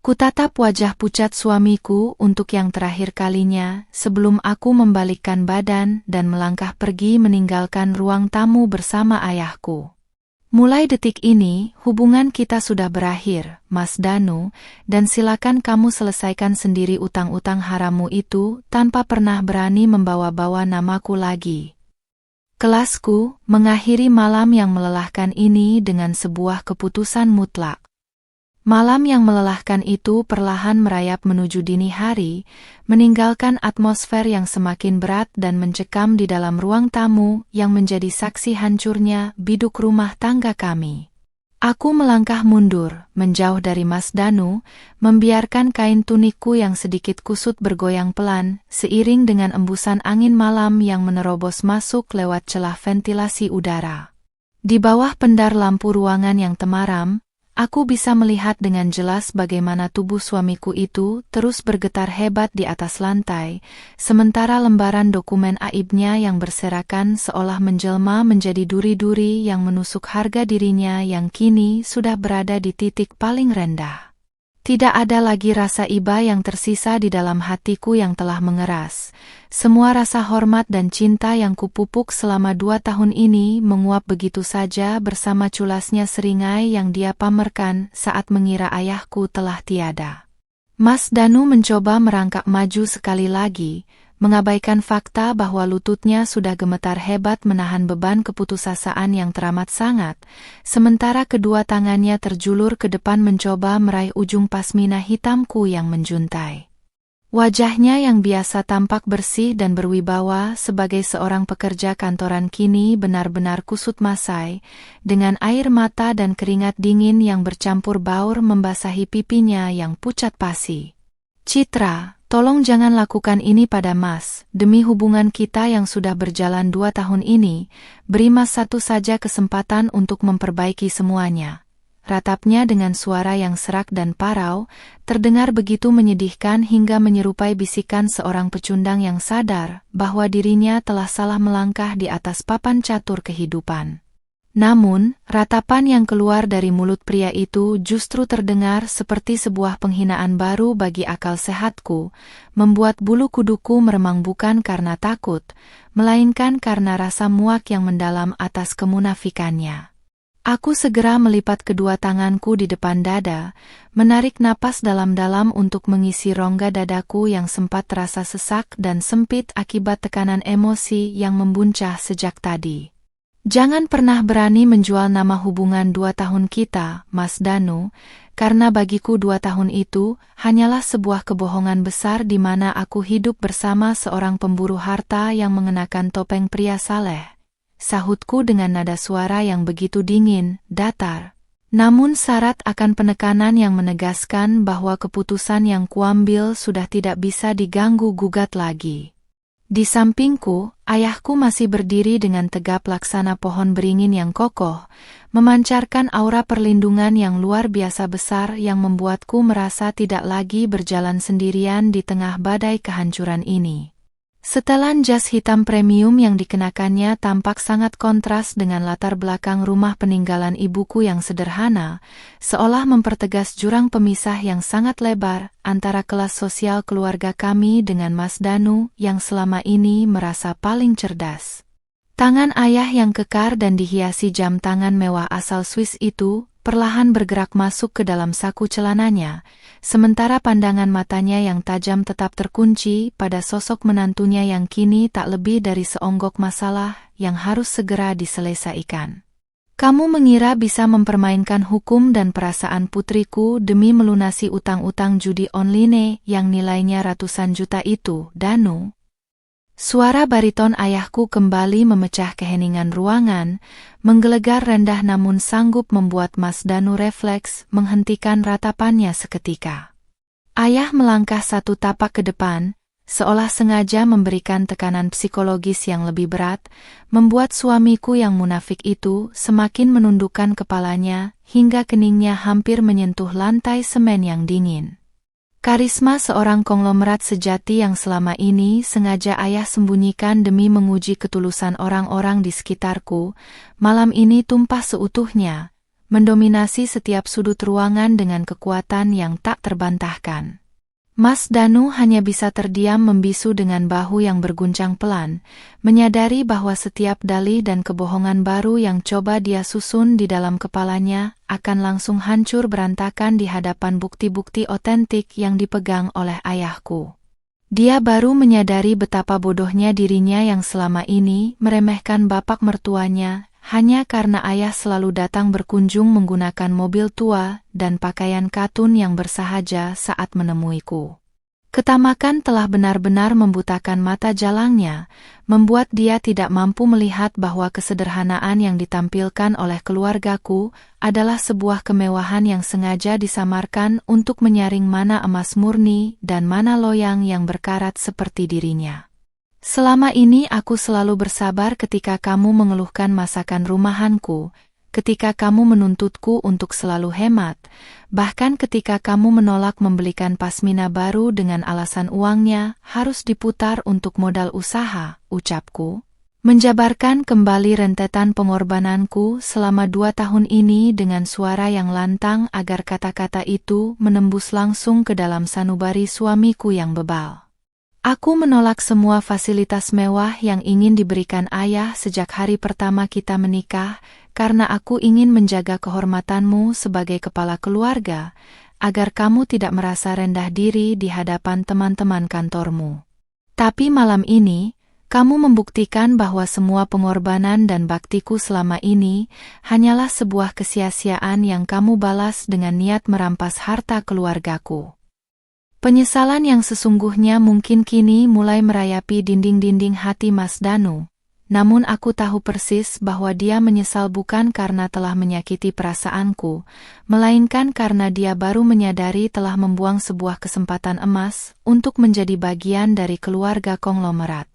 Kutatap wajah pucat suamiku untuk yang terakhir kalinya sebelum aku membalikkan badan dan melangkah pergi meninggalkan ruang tamu bersama ayahku. Mulai detik ini, hubungan kita sudah berakhir, Mas Danu, dan silakan kamu selesaikan sendiri utang-utang harammu itu tanpa pernah berani membawa-bawa namaku lagi. Kelasku mengakhiri malam yang melelahkan ini dengan sebuah keputusan mutlak. Malam yang melelahkan itu perlahan merayap menuju dini hari, meninggalkan atmosfer yang semakin berat dan mencekam di dalam ruang tamu yang menjadi saksi hancurnya biduk rumah tangga kami. Aku melangkah mundur, menjauh dari Mas Danu, membiarkan kain tunikku yang sedikit kusut bergoyang pelan, seiring dengan embusan angin malam yang menerobos masuk lewat celah ventilasi udara. Di bawah pendar lampu ruangan yang temaram, aku bisa melihat dengan jelas bagaimana tubuh suamiku itu terus bergetar hebat di atas lantai, sementara lembaran dokumen aibnya yang berserakan seolah menjelma menjadi duri-duri yang menusuk harga dirinya yang kini sudah berada di titik paling rendah. Tidak ada lagi rasa iba yang tersisa di dalam hatiku yang telah mengeras. Semua rasa hormat dan cinta yang kupupuk selama 2 tahun ini menguap begitu saja bersama culasnya seringai yang dia pamerkan saat mengira ayahku telah tiada. Mas Danu mencoba merangkak maju sekali lagi, mengabaikan fakta bahwa lututnya sudah gemetar hebat menahan beban keputusasaan yang teramat sangat, sementara kedua tangannya terjulur ke depan mencoba meraih ujung pasmina hitamku yang menjuntai. Wajahnya yang biasa tampak bersih dan berwibawa sebagai seorang pekerja kantoran kini benar-benar kusut masai, dengan air mata dan keringat dingin yang bercampur baur membasahi pipinya yang pucat pasi. "Citra, tolong jangan lakukan ini pada Mas, demi hubungan kita yang sudah berjalan 2 tahun ini, beri Mas satu saja kesempatan untuk memperbaiki semuanya." Ratapnya dengan suara yang serak dan parau, terdengar begitu menyedihkan hingga menyerupai bisikan seorang pecundang yang sadar bahwa dirinya telah salah melangkah di atas papan catur kehidupan. Namun, ratapan yang keluar dari mulut pria itu justru terdengar seperti sebuah penghinaan baru bagi akal sehatku, membuat bulu kuduku meremang bukan karena takut, melainkan karena rasa muak yang mendalam atas kemunafikannya. Aku segera melipat kedua tanganku di depan dada, menarik napas dalam-dalam untuk mengisi rongga dadaku yang sempat terasa sesak dan sempit akibat tekanan emosi yang membuncah sejak tadi. "Jangan pernah berani menjual nama hubungan 2 tahun kita, Mas Danu, karena bagiku 2 tahun itu hanyalah sebuah kebohongan besar di mana aku hidup bersama seorang pemburu harta yang mengenakan topeng pria saleh," sahutku dengan nada suara yang begitu dingin, datar, namun syarat akan penekanan yang menegaskan bahwa keputusan yang kuambil sudah tidak bisa diganggu-gugat lagi. Di sampingku, ayahku masih berdiri dengan tegap laksana pohon beringin yang kokoh, memancarkan aura perlindungan yang luar biasa besar yang membuatku merasa tidak lagi berjalan sendirian di tengah badai kehancuran ini. Setelan jas hitam premium yang dikenakannya tampak sangat kontras dengan latar belakang rumah peninggalan ibuku yang sederhana, seolah mempertegas jurang pemisah yang sangat lebar antara kelas sosial keluarga kami dengan Mas Danu yang selama ini merasa paling cerdas. Tangan ayah yang kekar dan dihiasi jam tangan mewah asal Swiss itu perlahan bergerak masuk ke dalam saku celananya, sementara pandangan matanya yang tajam tetap terkunci pada sosok menantunya yang kini tak lebih dari seonggok masalah yang harus segera diselesaikan. "Kamu mengira bisa mempermainkan hukum dan perasaan putriku demi melunasi utang-utang judi online yang nilainya ratusan juta itu, Danu?" Suara bariton ayahku kembali memecah keheningan ruangan, menggelegar rendah namun sanggup membuat Mas Danu refleks menghentikan ratapannya seketika. Ayah melangkah satu tapak ke depan, seolah sengaja memberikan tekanan psikologis yang lebih berat, membuat suamiku yang munafik itu semakin menundukkan kepalanya hingga keningnya hampir menyentuh lantai semen yang dingin. Karisma seorang konglomerat sejati yang selama ini sengaja ayah sembunyikan demi menguji ketulusan orang-orang di sekitarku, malam ini tumpah seutuhnya, mendominasi setiap sudut ruangan dengan kekuatan yang tak terbantahkan. Mas Danu hanya bisa terdiam membisu dengan bahu yang berguncang pelan, menyadari bahwa setiap dalih dan kebohongan baru yang coba dia susun di dalam kepalanya akan langsung hancur berantakan di hadapan bukti-bukti otentik yang dipegang oleh ayahku. Dia baru menyadari betapa bodohnya dirinya yang selama ini meremehkan bapak mertuanya, hanya karena ayah selalu datang berkunjung menggunakan mobil tua dan pakaian katun yang bersahaja saat menemuiku. Ketamakan telah benar-benar membutakan mata jalangnya, membuat dia tidak mampu melihat bahwa kesederhanaan yang ditampilkan oleh keluargaku adalah sebuah kemewahan yang sengaja disamarkan untuk menyaring mana emas murni dan mana loyang yang berkarat seperti dirinya. Selama ini aku selalu bersabar ketika kamu mengeluhkan masakan rumahanku, ketika kamu menuntutku untuk selalu hemat, bahkan ketika kamu menolak membelikan pasmina baru dengan alasan uangnya harus diputar untuk modal usaha, ucapku. Menjabarkan kembali rentetan pengorbananku selama 2 tahun ini dengan suara yang lantang agar kata-kata itu menembus langsung ke dalam sanubari suamiku yang bebal. Aku menolak semua fasilitas mewah yang ingin diberikan ayah sejak hari pertama kita menikah, karena aku ingin menjaga kehormatanmu sebagai kepala keluarga, agar kamu tidak merasa rendah diri di hadapan teman-teman kantormu. Tapi malam ini, kamu membuktikan bahwa semua pengorbanan dan baktiku selama ini hanyalah sebuah kesia-siaan yang kamu balas dengan niat merampas harta keluargaku. Penyesalan yang sesungguhnya mungkin kini mulai merayapi dinding-dinding hati Mas Danu, namun aku tahu persis bahwa dia menyesal bukan karena telah menyakiti perasaanku, melainkan karena dia baru menyadari telah membuang sebuah kesempatan emas untuk menjadi bagian dari keluarga konglomerat.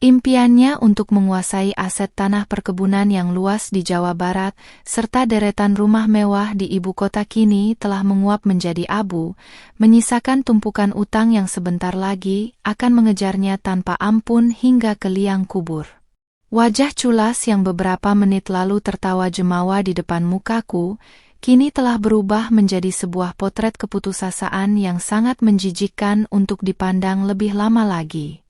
Impiannya untuk menguasai aset tanah perkebunan yang luas di Jawa Barat, serta deretan rumah mewah di ibu kota kini telah menguap menjadi abu, menyisakan tumpukan utang yang sebentar lagi akan mengejarnya tanpa ampun hingga ke liang kubur. Wajah culas yang beberapa menit lalu tertawa jemawa di depan mukaku, kini telah berubah menjadi sebuah potret keputusasaan yang sangat menjijikkan untuk dipandang lebih lama lagi.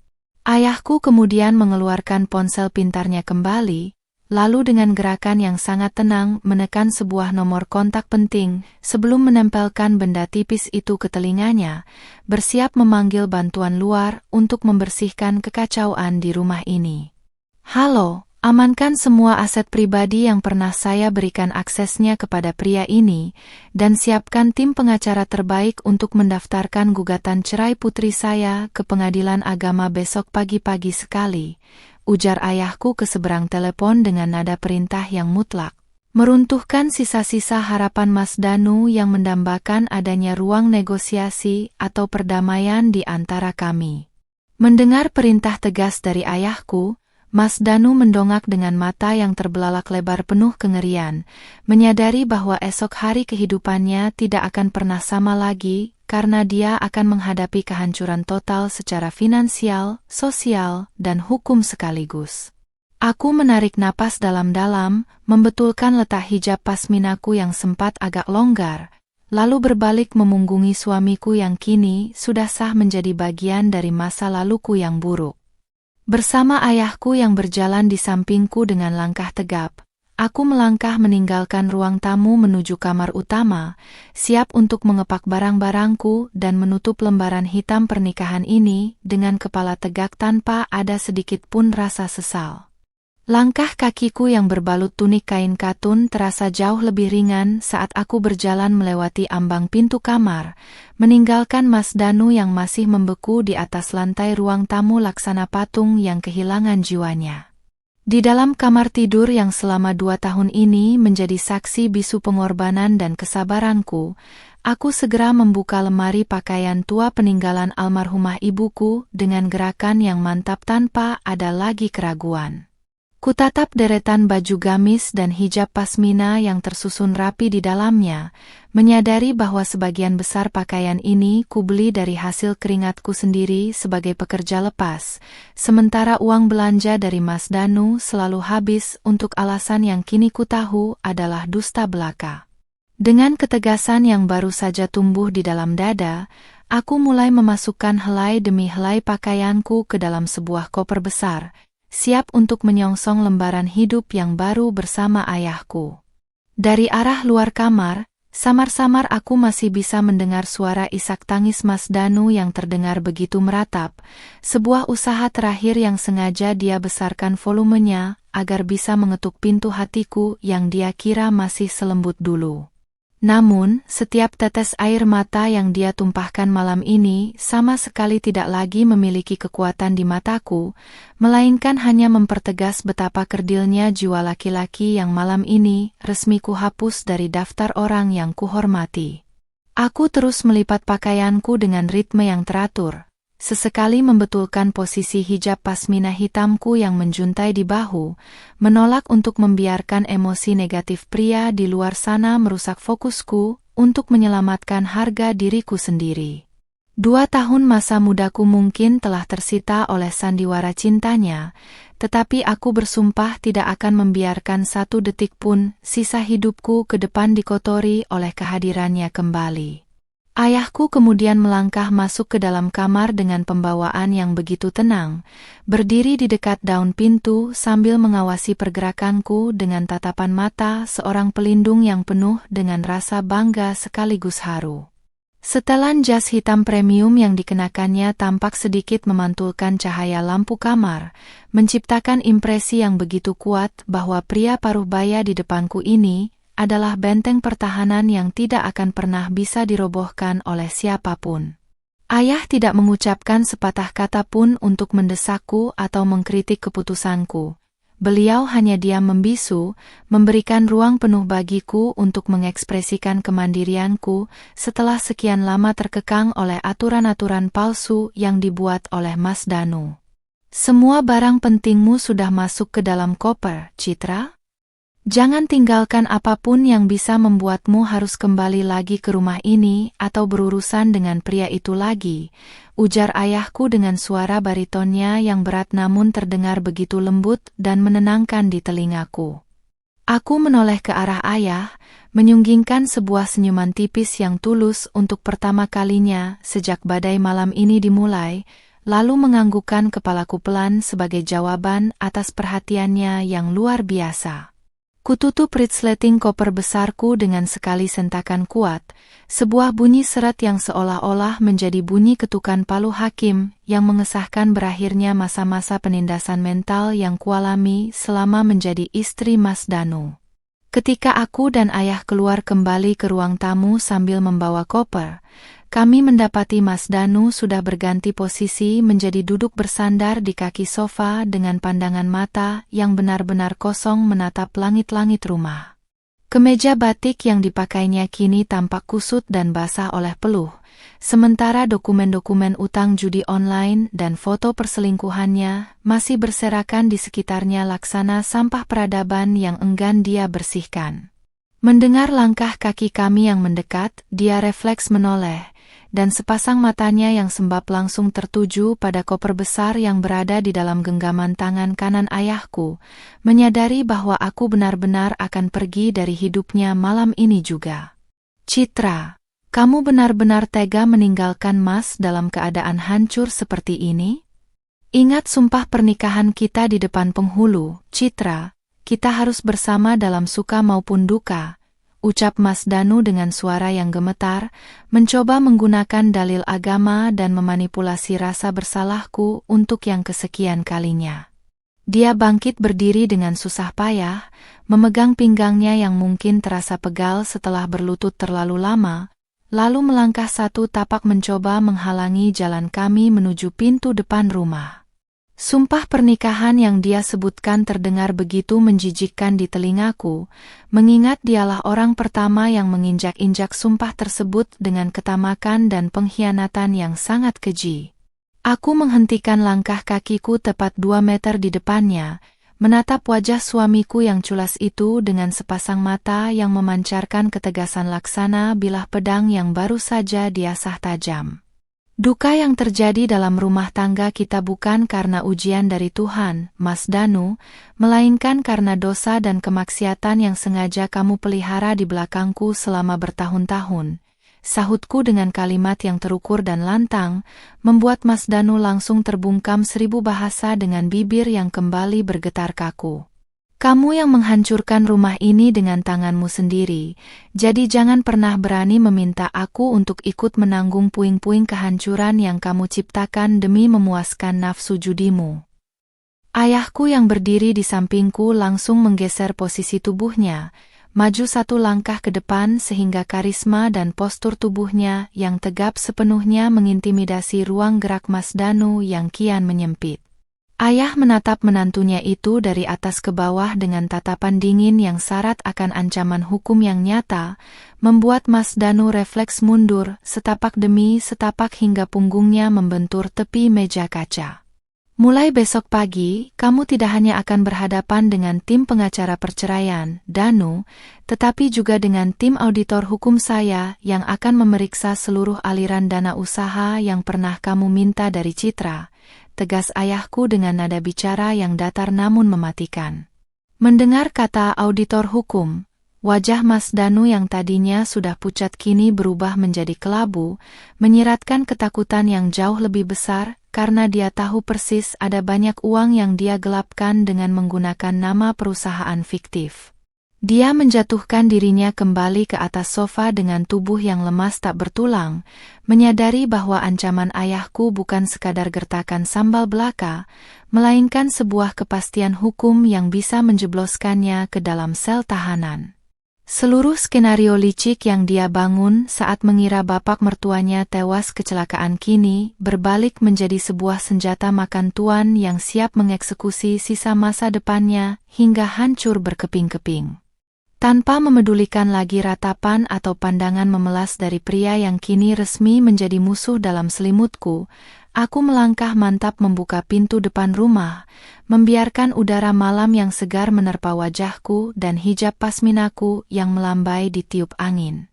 Ayahku kemudian mengeluarkan ponsel pintarnya kembali, lalu dengan gerakan yang sangat tenang menekan sebuah nomor kontak penting sebelum menempelkan benda tipis itu ke telinganya, bersiap memanggil bantuan luar untuk membersihkan kekacauan di rumah ini. Halo, amankan semua aset pribadi yang pernah saya berikan aksesnya kepada pria ini, dan siapkan tim pengacara terbaik untuk mendaftarkan gugatan cerai putri saya ke pengadilan agama besok pagi-pagi sekali, ujar ayahku ke seberang telepon dengan nada perintah yang mutlak, meruntuhkan sisa-sisa harapan Mas Danu yang mendambakan adanya ruang negosiasi atau perdamaian di antara kami. Mendengar perintah tegas dari ayahku, Mas Danu mendongak dengan mata yang terbelalak lebar penuh kengerian, menyadari bahwa esok hari kehidupannya tidak akan pernah sama lagi, karena dia akan menghadapi kehancuran total secara finansial, sosial, dan hukum sekaligus. Aku menarik napas dalam-dalam, membetulkan letak hijab pasminaku yang sempat agak longgar, lalu berbalik memunggungi suamiku yang kini sudah sah menjadi bagian dari masa laluku yang buruk. Bersama ayahku yang berjalan di sampingku dengan langkah tegap, aku melangkah meninggalkan ruang tamu menuju kamar utama, siap untuk mengepak barang-barangku dan menutup lembaran hitam pernikahan ini dengan kepala tegak tanpa ada sedikit pun rasa sesal. Langkah kakiku yang berbalut tunik kain katun terasa jauh lebih ringan saat aku berjalan melewati ambang pintu kamar, meninggalkan Mas Danu yang masih membeku di atas lantai ruang tamu laksana patung yang kehilangan jiwanya. Di dalam kamar tidur yang selama 2 tahun ini menjadi saksi bisu pengorbanan dan kesabaranku, aku segera membuka lemari pakaian tua peninggalan almarhumah ibuku dengan gerakan yang mantap tanpa ada lagi keraguan. Kutatap deretan baju gamis dan hijab pasmina yang tersusun rapi di dalamnya, menyadari bahwa sebagian besar pakaian ini kubeli dari hasil keringatku sendiri sebagai pekerja lepas, sementara uang belanja dari Mas Danu selalu habis untuk alasan yang kini kutahu adalah dusta belaka. Dengan ketegasan yang baru saja tumbuh di dalam dada, aku mulai memasukkan helai demi helai pakaianku ke dalam sebuah koper besar, siap untuk menyongsong lembaran hidup yang baru bersama ayahku. Dari arah luar kamar, samar-samar aku masih bisa mendengar suara isak tangis Mas Danu yang terdengar begitu meratap, sebuah usaha terakhir yang sengaja dia besarkan volumenya agar bisa mengetuk pintu hatiku yang dia kira masih selembut dulu. Namun, setiap tetes air mata yang dia tumpahkan malam ini sama sekali tidak lagi memiliki kekuatan di mataku, melainkan hanya mempertegas betapa kerdilnya jiwa laki-laki yang malam ini resmi kuhapus dari daftar orang yang kuhormati. Aku terus melipat pakaianku dengan ritme yang teratur, sesekali membetulkan posisi hijab pasmina hitamku yang menjuntai di bahu, menolak untuk membiarkan emosi negatif pria di luar sana merusak fokusku untuk menyelamatkan harga diriku sendiri. 2 tahun masa mudaku mungkin telah tersita oleh sandiwara cintanya, tetapi aku bersumpah tidak akan membiarkan 1 detik pun sisa hidupku ke depan dikotori oleh kehadirannya kembali. Ayahku kemudian melangkah masuk ke dalam kamar dengan pembawaan yang begitu tenang, berdiri di dekat daun pintu sambil mengawasi pergerakanku dengan tatapan mata seorang pelindung yang penuh dengan rasa bangga sekaligus haru. Setelan jas hitam premium yang dikenakannya tampak sedikit memantulkan cahaya lampu kamar, menciptakan impresi yang begitu kuat bahwa pria paruh baya di depanku ini adalah benteng pertahanan yang tidak akan pernah bisa dirobohkan oleh siapapun. Ayah tidak mengucapkan sepatah kata pun untuk mendesakku atau mengkritik keputusanku. Beliau hanya diam membisu, memberikan ruang penuh bagiku untuk mengekspresikan kemandirianku setelah sekian lama terkekang oleh aturan-aturan palsu yang dibuat oleh Mas Danu. Semua barang pentingmu sudah masuk ke dalam koper, Citra? Jangan tinggalkan apapun yang bisa membuatmu harus kembali lagi ke rumah ini atau berurusan dengan pria itu lagi, ujar ayahku dengan suara baritonnya yang berat namun terdengar begitu lembut dan menenangkan di telingaku. Aku menoleh ke arah ayah, menyunggingkan sebuah senyuman tipis yang tulus untuk pertama kalinya sejak badai malam ini dimulai, lalu menganggukkan kepalaku pelan sebagai jawaban atas perhatiannya yang luar biasa. Kututup resleting koper besarku dengan sekali sentakan kuat, sebuah bunyi seret yang seolah-olah menjadi bunyi ketukan palu hakim yang mengesahkan berakhirnya masa-masa penindasan mental yang kualami selama menjadi istri Mas Danu. Ketika aku dan ayah keluar kembali ke ruang tamu sambil membawa koper, kami mendapati Mas Danu sudah berganti posisi menjadi duduk bersandar di kaki sofa dengan pandangan mata yang benar-benar kosong menatap langit-langit rumah. Kemeja batik yang dipakainya kini tampak kusut dan basah oleh peluh, sementara dokumen-dokumen utang judi online dan foto perselingkuhannya masih berserakan di sekitarnya laksana sampah peradaban yang enggan dia bersihkan. Mendengar langkah kaki kami yang mendekat, dia refleks menoleh, dan sepasang matanya yang sembab langsung tertuju pada koper besar yang berada di dalam genggaman tangan kanan ayahku, menyadari bahwa aku benar-benar akan pergi dari hidupnya malam ini juga. Citra, kamu benar-benar tega meninggalkan Mas dalam keadaan hancur seperti ini? Ingat sumpah pernikahan kita di depan penghulu, Citra, kita harus bersama dalam suka maupun duka, ucap Mas Danu dengan suara yang gemetar, mencoba menggunakan dalil agama dan memanipulasi rasa bersalahku untuk yang kesekian kalinya. Dia bangkit berdiri dengan susah payah, memegang pinggangnya yang mungkin terasa pegal setelah berlutut terlalu lama, lalu melangkah satu tapak mencoba menghalangi jalan kami menuju pintu depan rumah. Sumpah pernikahan yang dia sebutkan terdengar begitu menjijikkan di telingaku, mengingat dialah orang pertama yang menginjak-injak sumpah tersebut dengan ketamakan dan pengkhianatan yang sangat keji. Aku menghentikan langkah kakiku tepat 2 meter di depannya, menatap wajah suamiku yang culas itu dengan sepasang mata yang memancarkan ketegasan laksana bilah pedang yang baru saja diasah tajam. Duka yang terjadi dalam rumah tangga kita bukan karena ujian dari Tuhan, Mas Danu, melainkan karena dosa dan kemaksiatan yang sengaja kamu pelihara di belakangku selama bertahun-tahun. Sahutku dengan kalimat yang terukur dan lantang, membuat Mas Danu langsung terbungkam 1000 bahasa dengan bibir yang kembali bergetar kaku. Kamu yang menghancurkan rumah ini dengan tanganmu sendiri, jadi jangan pernah berani meminta aku untuk ikut menanggung puing-puing kehancuran yang kamu ciptakan demi memuaskan nafsu judimu. Ayahku yang berdiri di sampingku langsung menggeser posisi tubuhnya, maju satu langkah ke depan sehingga karisma dan postur tubuhnya yang tegap sepenuhnya mengintimidasi ruang gerak Mas Danu yang kian menyempit. Ayah menatap menantunya itu dari atas ke bawah dengan tatapan dingin yang syarat akan ancaman hukum yang nyata, membuat Mas Danu refleks mundur setapak demi setapak hingga punggungnya membentur tepi meja kaca. Mulai besok pagi, kamu tidak hanya akan berhadapan dengan tim pengacara perceraian, Danu, tetapi juga dengan tim auditor hukum saya yang akan memeriksa seluruh aliran dana usaha yang pernah kamu minta dari Citra, tegas ayahku dengan nada bicara yang datar namun mematikan. Mendengar kata auditor hukum, wajah Mas Danu yang tadinya sudah pucat kini berubah menjadi kelabu, menyiratkan ketakutan yang jauh lebih besar, karena dia tahu persis ada banyak uang yang dia gelapkan dengan menggunakan nama perusahaan fiktif. Dia menjatuhkan dirinya kembali ke atas sofa dengan tubuh yang lemas tak bertulang, menyadari bahwa ancaman ayahku bukan sekadar gertakan sambal belaka, melainkan sebuah kepastian hukum yang bisa menjebloskannya ke dalam sel tahanan. Seluruh skenario licik yang dia bangun saat mengira bapak mertuanya tewas kecelakaan kini berbalik menjadi sebuah senjata makan tuan yang siap mengeksekusi sisa masa depannya hingga hancur berkeping-keping. Tanpa memedulikan lagi ratapan atau pandangan memelas dari pria yang kini resmi menjadi musuh dalam selimutku, aku melangkah mantap membuka pintu depan rumah, membiarkan udara malam yang segar menerpa wajahku dan hijab pasminaku yang melambai ditiup angin.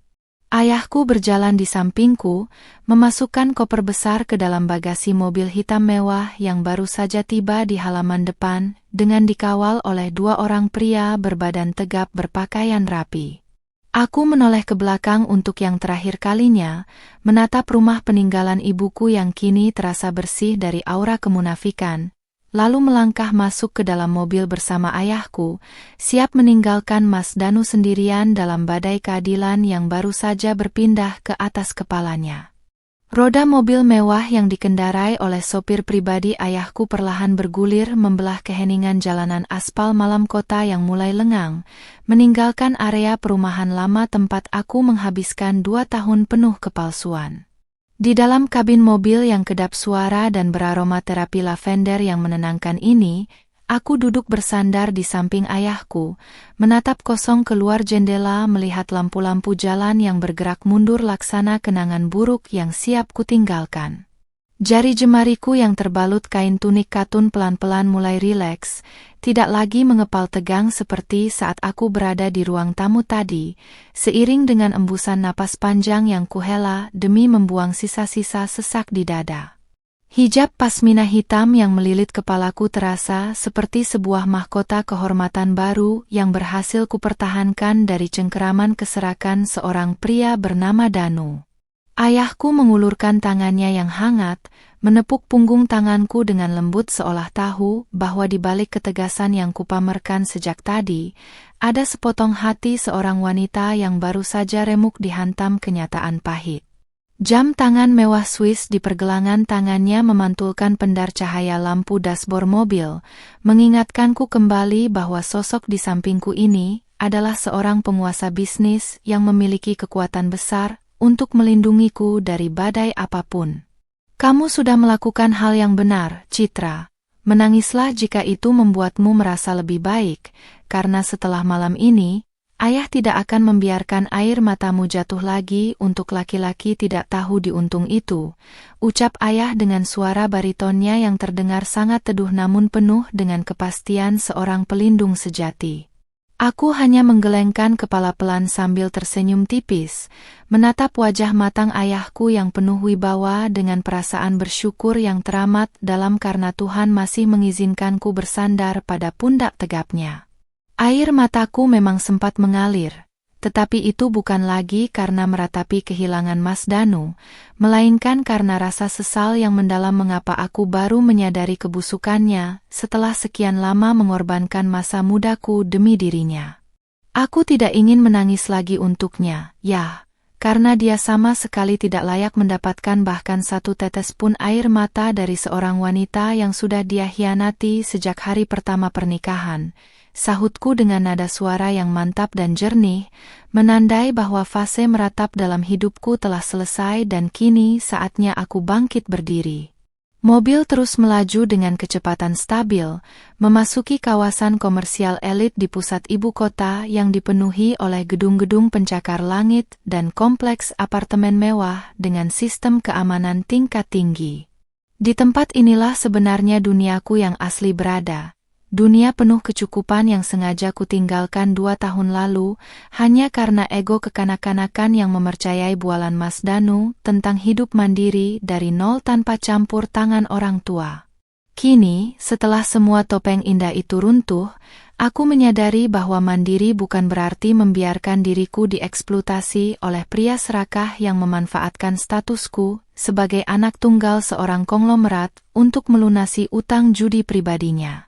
Ayahku berjalan di sampingku, memasukkan koper besar ke dalam bagasi mobil hitam mewah yang baru saja tiba di halaman depan, dengan dikawal oleh 2 orang pria berbadan tegap berpakaian rapi. Aku menoleh ke belakang untuk yang terakhir kalinya, menatap rumah peninggalan ibuku yang kini terasa bersih dari aura kemunafikan, lalu melangkah masuk ke dalam mobil bersama ayahku, siap meninggalkan Mas Danu sendirian dalam badai keadilan yang baru saja berpindah ke atas kepalanya. Roda mobil mewah yang dikendarai oleh sopir pribadi ayahku perlahan bergulir membelah keheningan jalanan aspal malam kota yang mulai lengang, meninggalkan area perumahan lama tempat aku menghabiskan 2 tahun penuh kepalsuan. Di dalam kabin mobil yang kedap suara dan beraroma terapi lavender yang menenangkan ini, aku duduk bersandar di samping ayahku, menatap kosong keluar jendela melihat lampu-lampu jalan yang bergerak mundur laksana kenangan buruk yang siap kutinggalkan. Jari jemariku yang terbalut kain tunik katun pelan-pelan mulai rileks, tidak lagi mengepal tegang seperti saat aku berada di ruang tamu tadi, seiring dengan embusan napas panjang yang kuhela demi membuang sisa-sisa sesak di dada. Hijab pasmina hitam yang melilit kepalaku terasa seperti sebuah mahkota kehormatan baru yang berhasil kupertahankan dari cengkeraman keserakan seorang pria bernama Danu. Ayahku mengulurkan tangannya yang hangat, menepuk punggung tanganku dengan lembut seolah tahu bahwa di balik ketegasan yang kupamerkan sejak tadi, ada sepotong hati seorang wanita yang baru saja remuk dihantam kenyataan pahit. Jam tangan mewah Swiss di pergelangan tangannya memantulkan pendar cahaya lampu dashboard mobil, mengingatkanku kembali bahwa sosok di sampingku ini adalah seorang penguasa bisnis yang memiliki kekuatan besar untuk melindungiku dari badai apapun. Kamu sudah melakukan hal yang benar, Citra. Menangislah jika itu membuatmu merasa lebih baik, karena setelah malam ini, Ayah tidak akan membiarkan air matamu jatuh lagi untuk laki-laki tidak tahu diuntung itu, ucap ayah dengan suara baritonnya yang terdengar sangat teduh namun penuh dengan kepastian seorang pelindung sejati. Aku hanya menggelengkan kepala pelan sambil tersenyum tipis, menatap wajah matang ayahku yang penuh wibawa dengan perasaan bersyukur yang teramat dalam karena Tuhan masih mengizinkanku bersandar pada pundak tegapnya. Air mataku memang sempat mengalir, tetapi itu bukan lagi karena meratapi kehilangan Mas Danu, melainkan karena rasa sesal yang mendalam mengapa aku baru menyadari kebusukannya setelah sekian lama mengorbankan masa mudaku demi dirinya. Aku tidak ingin menangis lagi untuknya, ya, karena dia sama sekali tidak layak mendapatkan bahkan satu tetes pun air mata dari seorang wanita yang sudah dia hianati sejak hari pertama pernikahan. Sahutku dengan nada suara yang mantap dan jernih, menandai bahwa fase meratap dalam hidupku telah selesai dan kini saatnya aku bangkit berdiri. Mobil terus melaju dengan kecepatan stabil, memasuki kawasan komersial elit di pusat ibu kota yang dipenuhi oleh gedung-gedung pencakar langit dan kompleks apartemen mewah dengan sistem keamanan tingkat tinggi. Di tempat inilah sebenarnya duniaku yang asli berada. Dunia penuh kecukupan yang sengaja kutinggalkan 2 tahun lalu, hanya karena ego kekanak-kanakan yang mempercayai bualan Mas Danu tentang hidup mandiri dari nol tanpa campur tangan orang tua. Kini, setelah semua topeng indah itu runtuh, aku menyadari bahwa mandiri bukan berarti membiarkan diriku dieksploitasi oleh pria serakah yang memanfaatkan statusku sebagai anak tunggal seorang konglomerat untuk melunasi utang judi pribadinya.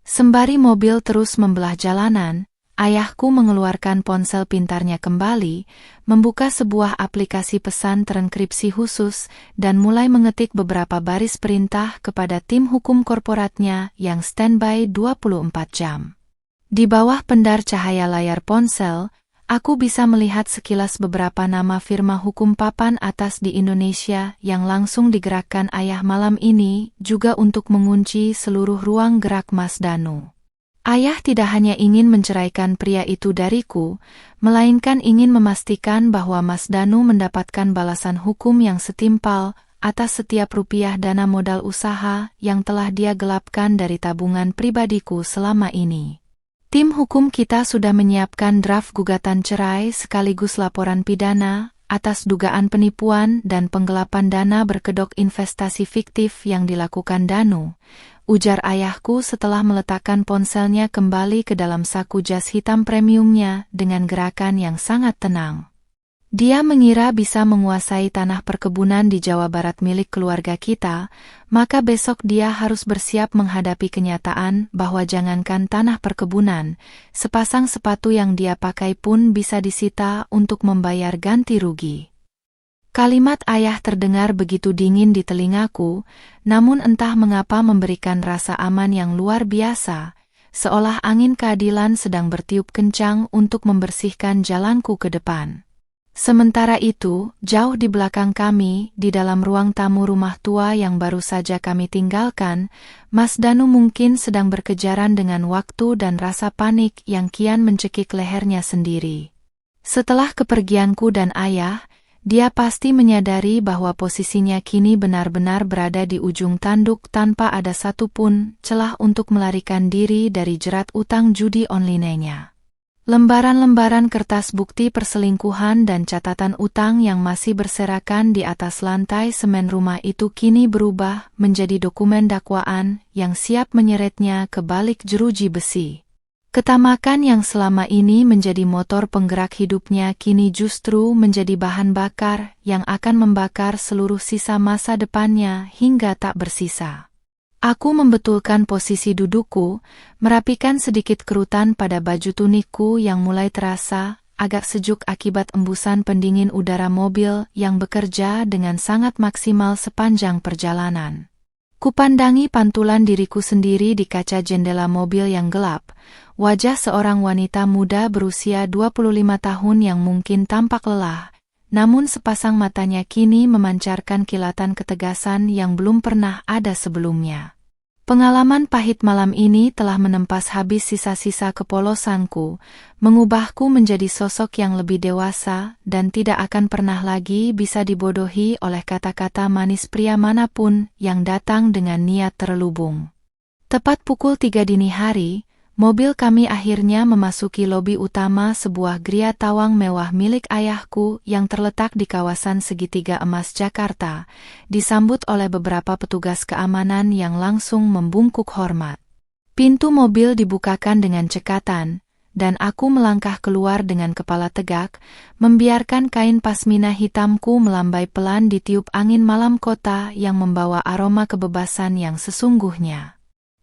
Sembari mobil terus membelah jalanan, ayahku mengeluarkan ponsel pintarnya kembali, membuka sebuah aplikasi pesan terenkripsi khusus, dan mulai mengetik beberapa baris perintah kepada tim hukum korporatnya yang standby 24 jam. Di bawah pendar cahaya layar ponsel, aku bisa melihat sekilas beberapa nama firma hukum papan atas di Indonesia yang langsung digerakkan ayah malam ini juga untuk mengunci seluruh ruang gerak Mas Danu. Ayah tidak hanya ingin menceraikan pria itu dariku, melainkan ingin memastikan bahwa Mas Danu mendapatkan balasan hukum yang setimpal atas setiap rupiah dana modal usaha yang telah dia gelapkan dari tabungan pribadiku selama ini. Tim hukum kita sudah menyiapkan draft gugatan cerai sekaligus laporan pidana atas dugaan penipuan dan penggelapan dana berkedok investasi fiktif yang dilakukan Danu, ujar ayahku setelah meletakkan ponselnya kembali ke dalam saku jas hitam premiumnya dengan gerakan yang sangat tenang. Dia mengira bisa menguasai tanah perkebunan di Jawa Barat milik keluarga kita, maka besok dia harus bersiap menghadapi kenyataan bahwa jangankan tanah perkebunan, sepasang sepatu yang dia pakai pun bisa disita untuk membayar ganti rugi. Kalimat ayah terdengar begitu dingin di telingaku, namun entah mengapa memberikan rasa aman yang luar biasa, seolah angin keadilan sedang bertiup kencang untuk membersihkan jalanku ke depan. Sementara itu, jauh di belakang kami, di dalam ruang tamu rumah tua yang baru saja kami tinggalkan, Mas Danu mungkin sedang berkejaran dengan waktu dan rasa panik yang kian mencekik lehernya sendiri. Setelah kepergianku dan ayah, dia pasti menyadari bahwa posisinya kini benar-benar berada di ujung tanduk tanpa ada satupun celah untuk melarikan diri dari jerat utang judi online-nya. Lembaran-lembaran kertas bukti perselingkuhan dan catatan utang yang masih berserakan di atas lantai semen rumah itu kini berubah menjadi dokumen dakwaan yang siap menyeretnya ke balik jeruji besi. Ketamakan yang selama ini menjadi motor penggerak hidupnya kini justru menjadi bahan bakar yang akan membakar seluruh sisa masa depannya hingga tak bersisa. Aku membetulkan posisi dudukku, merapikan sedikit kerutan pada baju tunikku yang mulai terasa agak sejuk akibat embusan pendingin udara mobil yang bekerja dengan sangat maksimal sepanjang perjalanan. Kupandangi pantulan diriku sendiri di kaca jendela mobil yang gelap, wajah seorang wanita muda berusia 25 tahun yang mungkin tampak lelah, namun sepasang matanya kini memancarkan kilatan ketegasan yang belum pernah ada sebelumnya. Pengalaman pahit malam ini telah menempas habis sisa-sisa kepolosanku, mengubahku menjadi sosok yang lebih dewasa dan tidak akan pernah lagi bisa dibodohi oleh kata-kata manis pria manapun yang datang dengan niat terlubung. Tepat pukul 3 dini hari, mobil kami akhirnya memasuki lobi utama sebuah geria tawang mewah milik ayahku yang terletak di kawasan Segitiga Emas Jakarta, disambut oleh beberapa petugas keamanan yang langsung membungkuk hormat. Pintu mobil dibukakan dengan cekatan, dan aku melangkah keluar dengan kepala tegak, membiarkan kain pasmina hitamku melambai pelan ditiup angin malam kota yang membawa aroma kebebasan yang sesungguhnya.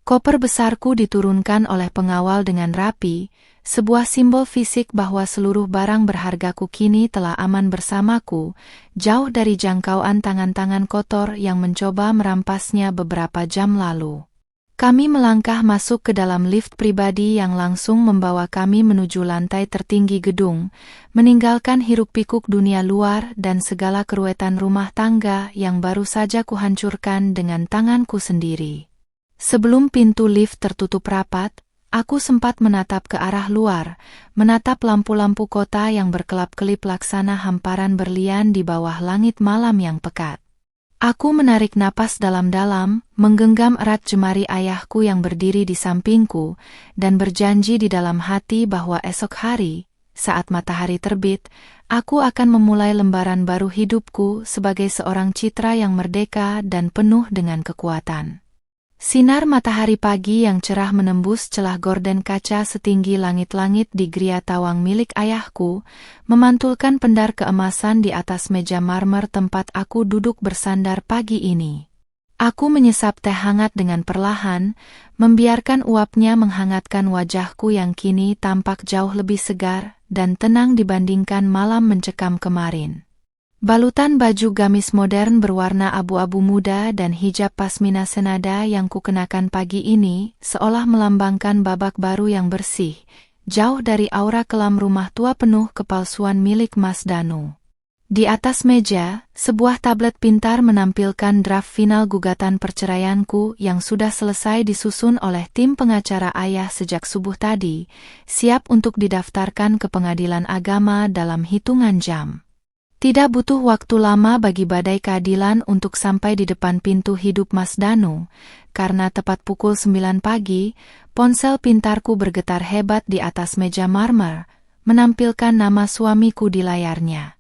Koper besarku diturunkan oleh pengawal dengan rapi, sebuah simbol fisik bahwa seluruh barang berhargaku kini telah aman bersamaku, jauh dari jangkauan tangan-tangan kotor yang mencoba merampasnya beberapa jam lalu. Kami melangkah masuk ke dalam lift pribadi yang langsung membawa kami menuju lantai tertinggi gedung, meninggalkan hiruk-pikuk dunia luar dan segala keruwetan rumah tangga yang baru saja kuhancurkan dengan tanganku sendiri. Sebelum pintu lift tertutup rapat, aku sempat menatap ke arah luar, menatap lampu-lampu kota yang berkelap-kelip laksana hamparan berlian di bawah langit malam yang pekat. Aku menarik napas dalam-dalam, menggenggam erat jemari ayahku yang berdiri di sampingku, dan berjanji di dalam hati bahwa esok hari, saat matahari terbit, aku akan memulai lembaran baru hidupku sebagai seorang citra yang merdeka dan penuh dengan kekuatan. Sinar matahari pagi yang cerah menembus celah gorden kaca setinggi langit-langit di geria tawang milik ayahku, memantulkan pendar keemasan di atas meja marmer tempat aku duduk bersandar pagi ini. Aku menyesap teh hangat dengan perlahan, membiarkan uapnya menghangatkan wajahku yang kini tampak jauh lebih segar dan tenang dibandingkan malam mencekam kemarin. Balutan baju gamis modern berwarna abu-abu muda dan hijab pasmina senada yang kukenakan pagi ini seolah melambangkan babak baru yang bersih, jauh dari aura kelam rumah tua penuh kepalsuan milik Mas Danu. Di atas meja, sebuah tablet pintar menampilkan draft final gugatan perceraianku yang sudah selesai disusun oleh tim pengacara ayah sejak subuh tadi, siap untuk didaftarkan ke pengadilan agama dalam hitungan jam. Tidak butuh waktu lama bagi badai keadilan untuk sampai di depan pintu hidup Mas Danu, karena tepat pukul 9 pagi, ponsel pintarku bergetar hebat di atas meja marmer, menampilkan nama suamiku di layarnya.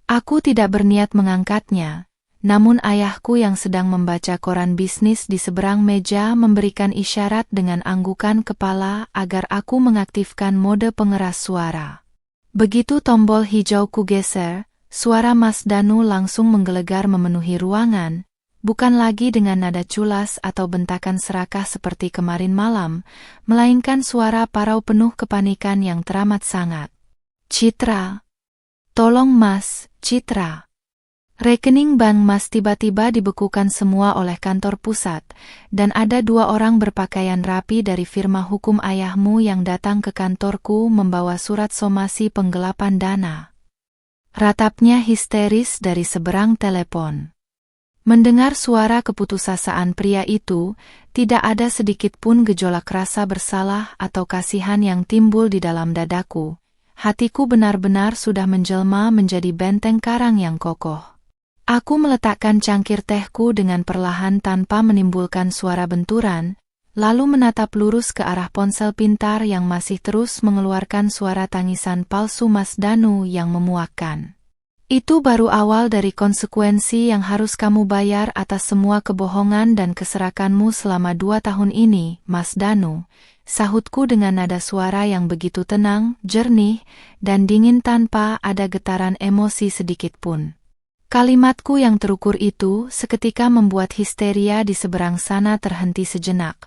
Aku tidak berniat mengangkatnya, namun ayahku yang sedang membaca koran bisnis di seberang meja memberikan isyarat dengan anggukan kepala agar aku mengaktifkan mode pengeras suara. Begitu tombol hijau kugeser, suara Mas Danu langsung menggelegar memenuhi ruangan, bukan lagi dengan nada culas atau bentakan serakah seperti kemarin malam, melainkan suara parau penuh kepanikan yang teramat sangat. Citra. Tolong Mas, Citra. Rekening bank Mas tiba-tiba dibekukan semua oleh kantor pusat, dan ada 2 orang berpakaian rapi dari firma hukum ayahmu yang datang ke kantorku membawa surat somasi penggelapan dana. Ratapnya histeris dari seberang telepon. Mendengar suara keputusasaan pria itu, tidak ada sedikit pun gejolak rasa bersalah atau kasihan yang timbul di dalam dadaku. Hatiku benar-benar sudah menjelma menjadi benteng karang yang kokoh. Aku meletakkan cangkir tehku dengan perlahan tanpa menimbulkan suara benturan, lalu menatap lurus ke arah ponsel pintar yang masih terus mengeluarkan suara tangisan palsu Mas Danu yang memuakkan. Itu baru awal dari konsekuensi yang harus kamu bayar atas semua kebohongan dan keserakanmu selama 2 tahun ini, Mas Danu, sahutku dengan nada suara yang begitu tenang, jernih, dan dingin tanpa ada getaran emosi sedikit pun. Kalimatku yang terukur itu seketika membuat histeria di seberang sana terhenti sejenak,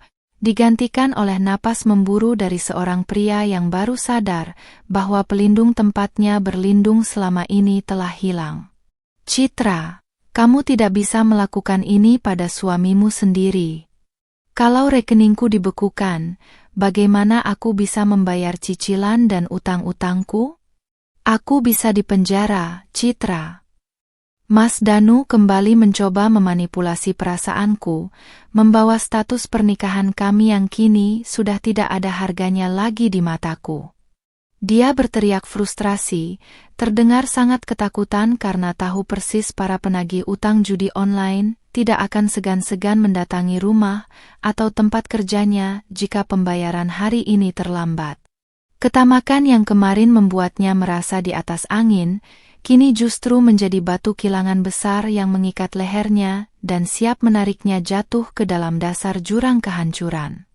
digantikan oleh napas memburu dari seorang pria yang baru sadar bahwa pelindung tempatnya berlindung selama ini telah hilang. Citra, kamu tidak bisa melakukan ini pada suamimu sendiri. Kalau rekeningku dibekukan, bagaimana aku bisa membayar cicilan dan utang-utangku? Aku bisa dipenjara, Citra. Mas Danu kembali mencoba memanipulasi perasaanku, membawa status pernikahan kami yang kini sudah tidak ada harganya lagi di mataku. Dia berteriak frustrasi, terdengar sangat ketakutan karena tahu persis para penagih utang judi online tidak akan segan-segan mendatangi rumah atau tempat kerjanya jika pembayaran hari ini terlambat. Ketamakan yang kemarin membuatnya merasa di atas angin, kini justru menjadi batu kilangan besar yang mengikat lehernya dan siap menariknya jatuh ke dalam dasar jurang kehancuran.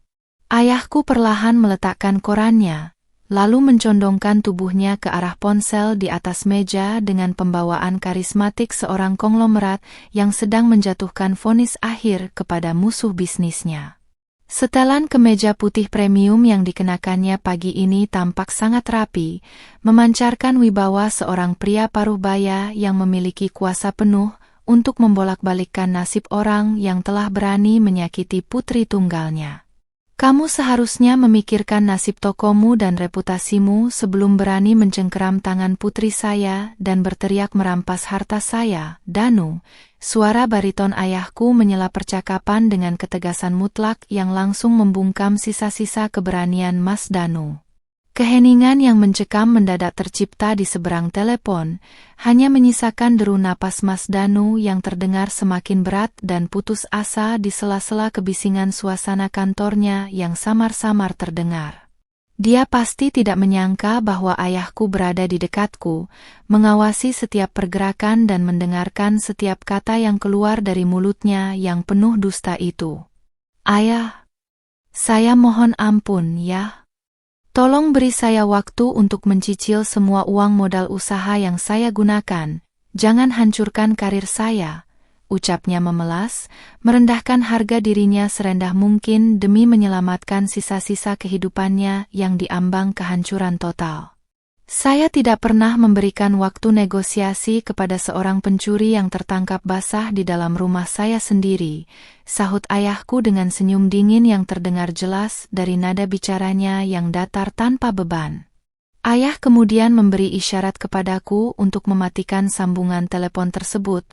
Ayahku perlahan meletakkan korannya, lalu mencondongkan tubuhnya ke arah ponsel di atas meja dengan pembawaan karismatik seorang konglomerat yang sedang menjatuhkan vonis akhir kepada musuh bisnisnya. Setelan kemeja putih premium yang dikenakannya pagi ini tampak sangat rapi, memancarkan wibawa seorang pria paruh baya yang memiliki kuasa penuh untuk membolak-balikkan nasib orang yang telah berani menyakiti putri tunggalnya. Kamu seharusnya memikirkan nasib tokomu dan reputasimu sebelum berani mencengkeram tangan putri saya dan berteriak merampas harta saya, Danu. Suara bariton ayahku menyela percakapan dengan ketegasan mutlak yang langsung membungkam sisa-sisa keberanian Mas Danu. Keheningan yang mencekam mendadak tercipta di seberang telepon, hanya menyisakan deru napas Mas Danu yang terdengar semakin berat dan putus asa di sela-sela kebisingan suasana kantornya yang samar-samar terdengar. Dia pasti tidak menyangka bahwa ayahku berada di dekatku, mengawasi setiap pergerakan dan mendengarkan setiap kata yang keluar dari mulutnya yang penuh dusta itu. Ayah, saya mohon ampun ya. Tolong beri saya waktu untuk mencicil semua uang modal usaha yang saya gunakan, jangan hancurkan karir saya, ucapnya memelas, merendahkan harga dirinya serendah mungkin demi menyelamatkan sisa-sisa kehidupannya yang diambang kehancuran total. Saya tidak pernah memberikan waktu negosiasi kepada seorang pencuri yang tertangkap basah di dalam rumah saya sendiri, sahut ayahku dengan senyum dingin yang terdengar jelas dari nada bicaranya yang datar tanpa beban. Ayah kemudian memberi isyarat kepadaku untuk mematikan sambungan telepon tersebut,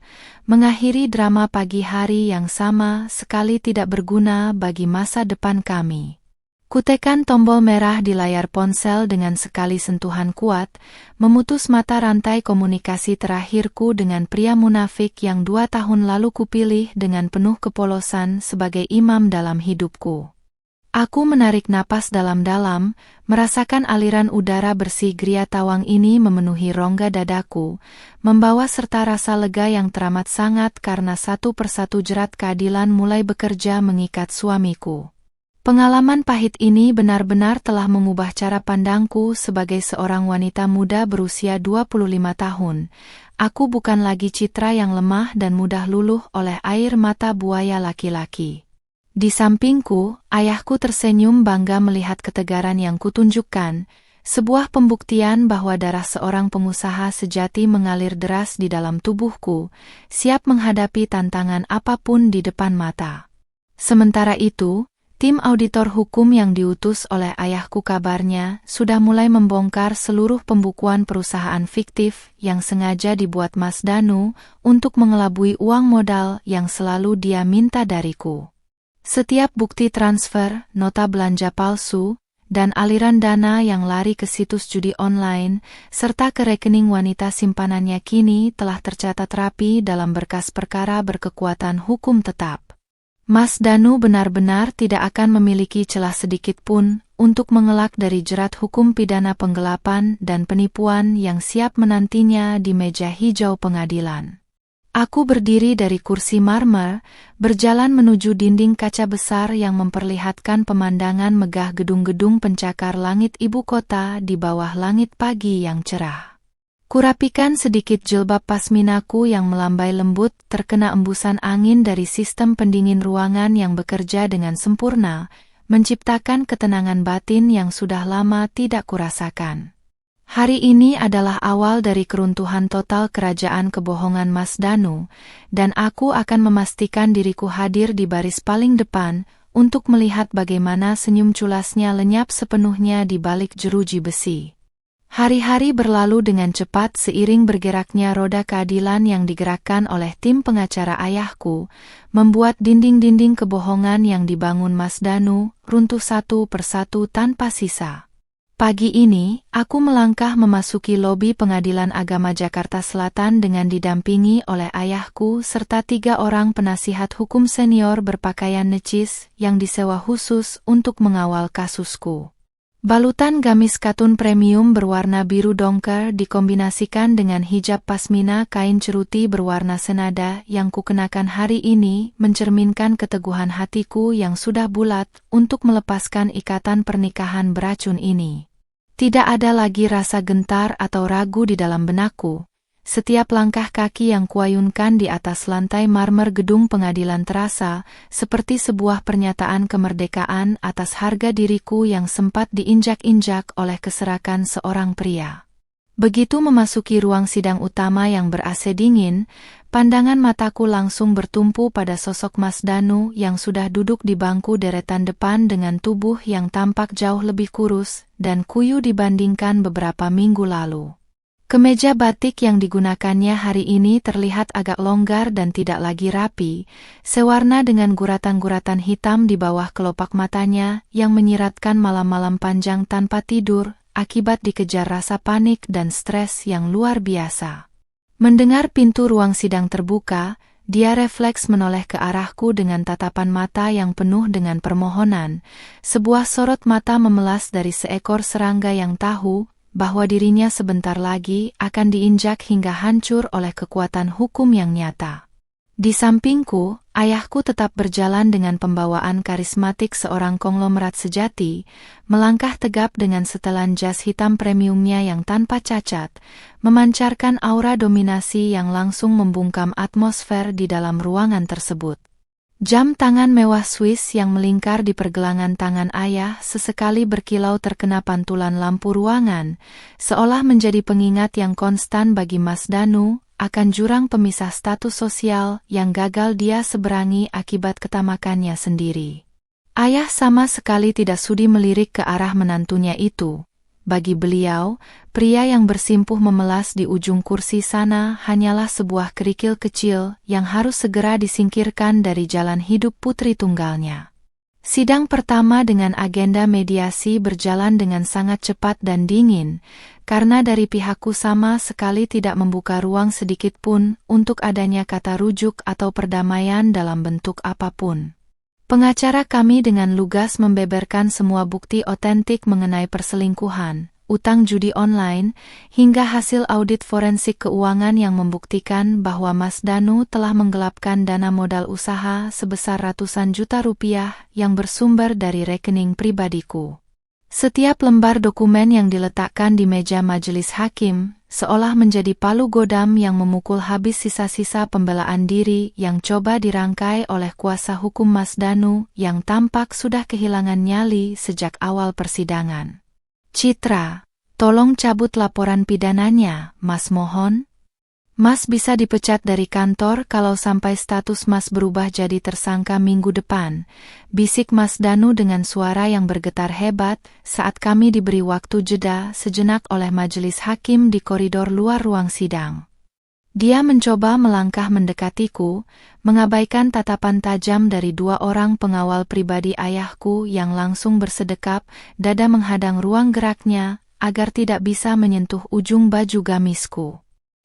mengakhiri drama pagi hari yang sama sekali tidak berguna bagi masa depan kami. Kutekan tombol merah di layar ponsel dengan sekali sentuhan kuat, memutus mata rantai komunikasi terakhirku dengan pria munafik yang 2 tahun lalu kupilih dengan penuh kepolosan sebagai imam dalam hidupku. Aku menarik napas dalam-dalam, merasakan aliran udara bersih Gria Tawang ini memenuhi rongga dadaku, membawa serta rasa lega yang teramat sangat karena satu persatu jerat keadilan mulai bekerja mengikat suamiku. Pengalaman pahit ini benar-benar telah mengubah cara pandangku sebagai seorang wanita muda berusia 25 tahun. Aku bukan lagi Citra yang lemah dan mudah luluh oleh air mata buaya laki-laki. Di sampingku, ayahku tersenyum bangga melihat ketegaran yang kutunjukkan, sebuah pembuktian bahwa darah seorang pengusaha sejati mengalir deras di dalam tubuhku, siap menghadapi tantangan apapun di depan mata. Sementara itu, tim auditor hukum yang diutus oleh ayahku kabarnya sudah mulai membongkar seluruh pembukuan perusahaan fiktif yang sengaja dibuat Mas Danu untuk mengelabui uang modal yang selalu dia minta dariku. Setiap bukti transfer, nota belanja palsu, dan aliran dana yang lari ke situs judi online, serta ke rekening wanita simpanannya kini telah tercatat rapi dalam berkas perkara berkekuatan hukum tetap. Mas Danu benar-benar tidak akan memiliki celah sedikit pun untuk mengelak dari jerat hukum pidana penggelapan dan penipuan yang siap menantinya di meja hijau pengadilan. Aku berdiri dari kursi marmer, berjalan menuju dinding kaca besar yang memperlihatkan pemandangan megah gedung-gedung pencakar langit ibu kota di bawah langit pagi yang cerah. Kurapikan sedikit jilbab pasminaku yang melambai lembut terkena embusan angin dari sistem pendingin ruangan yang bekerja dengan sempurna, menciptakan ketenangan batin yang sudah lama tidak kurasakan. Hari ini adalah awal dari keruntuhan total kerajaan kebohongan Mas Danu, dan aku akan memastikan diriku hadir di baris paling depan untuk melihat bagaimana senyum culasnya lenyap sepenuhnya di balik jeruji besi. Hari-hari berlalu dengan cepat seiring bergeraknya roda keadilan yang digerakkan oleh tim pengacara ayahku, membuat dinding-dinding kebohongan yang dibangun Mas Danu runtuh satu persatu tanpa sisa. Pagi ini, aku melangkah memasuki lobi Pengadilan Agama Jakarta Selatan dengan didampingi oleh ayahku serta 3 orang penasihat hukum senior berpakaian necis yang disewa khusus untuk mengawal kasusku. Balutan gamis katun premium berwarna biru dongker dikombinasikan dengan hijab pasmina kain ceruti berwarna senada yang kukenakan hari ini mencerminkan keteguhan hatiku yang sudah bulat untuk melepaskan ikatan pernikahan beracun ini. Tidak ada lagi rasa gentar atau ragu di dalam benakku. Setiap langkah kaki yang kuayunkan di atas lantai marmer gedung pengadilan terasa seperti sebuah pernyataan kemerdekaan atas harga diriku yang sempat diinjak-injak oleh keserakan seorang pria. Begitu memasuki ruang sidang utama yang ber-AC dingin, pandangan mataku langsung bertumpu pada sosok Mas Danu yang sudah duduk di bangku deretan depan dengan tubuh yang tampak jauh lebih kurus dan kuyu dibandingkan beberapa minggu lalu. Kemeja batik yang digunakannya hari ini terlihat agak longgar dan tidak lagi rapi, sewarna dengan guratan-guratan hitam di bawah kelopak matanya yang menyiratkan malam-malam panjang tanpa tidur akibat dikejar rasa panik dan stres yang luar biasa. Mendengar pintu ruang sidang terbuka, dia refleks menoleh ke arahku dengan tatapan mata yang penuh dengan permohonan. Sebuah sorot mata memelas dari seekor serangga yang tahu bahwa dirinya sebentar lagi akan diinjak hingga hancur oleh kekuatan hukum yang nyata. Di sampingku, ayahku tetap berjalan dengan pembawaan karismatik seorang konglomerat sejati, melangkah tegap dengan setelan jas hitam premiumnya yang tanpa cacat, memancarkan aura dominasi yang langsung membungkam atmosfer di dalam ruangan tersebut. Jam tangan mewah Swiss yang melingkar di pergelangan tangan ayah sesekali berkilau terkena pantulan lampu ruangan, seolah menjadi pengingat yang konstan bagi Mas Danu akan jurang pemisah status sosial yang gagal dia seberangi akibat ketamakannya sendiri. Ayah sama sekali tidak sudi melirik ke arah menantunya itu. Bagi beliau, pria yang bersimpuh memelas di ujung kursi sana hanyalah sebuah kerikil kecil yang harus segera disingkirkan dari jalan hidup putri tunggalnya. Sidang pertama dengan agenda mediasi berjalan dengan sangat cepat dan dingin, karena dari pihakku sama sekali tidak membuka ruang sedikit pun untuk adanya kata rujuk atau perdamaian dalam bentuk apapun. Pengacara kami dengan lugas membeberkan semua bukti otentik mengenai perselingkuhan, utang judi online, hingga hasil audit forensik keuangan yang membuktikan bahwa Mas Danu telah menggelapkan dana modal usaha sebesar ratusan juta rupiah yang bersumber dari rekening pribadiku. Setiap lembar dokumen yang diletakkan di meja majelis hakim seolah menjadi palu godam yang memukul habis sisa-sisa pembelaan diri yang coba dirangkai oleh kuasa hukum Mas Danu yang tampak sudah kehilangan nyali sejak awal persidangan. Citra, tolong cabut laporan pidananya, Mas mohon. Mas bisa dipecat dari kantor kalau sampai status Mas berubah jadi tersangka minggu depan, bisik Mas Danu dengan suara yang bergetar hebat saat kami diberi waktu jeda sejenak oleh majelis hakim di koridor luar ruang sidang. Dia mencoba melangkah mendekatiku, mengabaikan tatapan tajam dari 2 orang pengawal pribadi ayahku yang langsung bersedekap, dada menghadang ruang geraknya agar tidak bisa menyentuh ujung baju gamisku.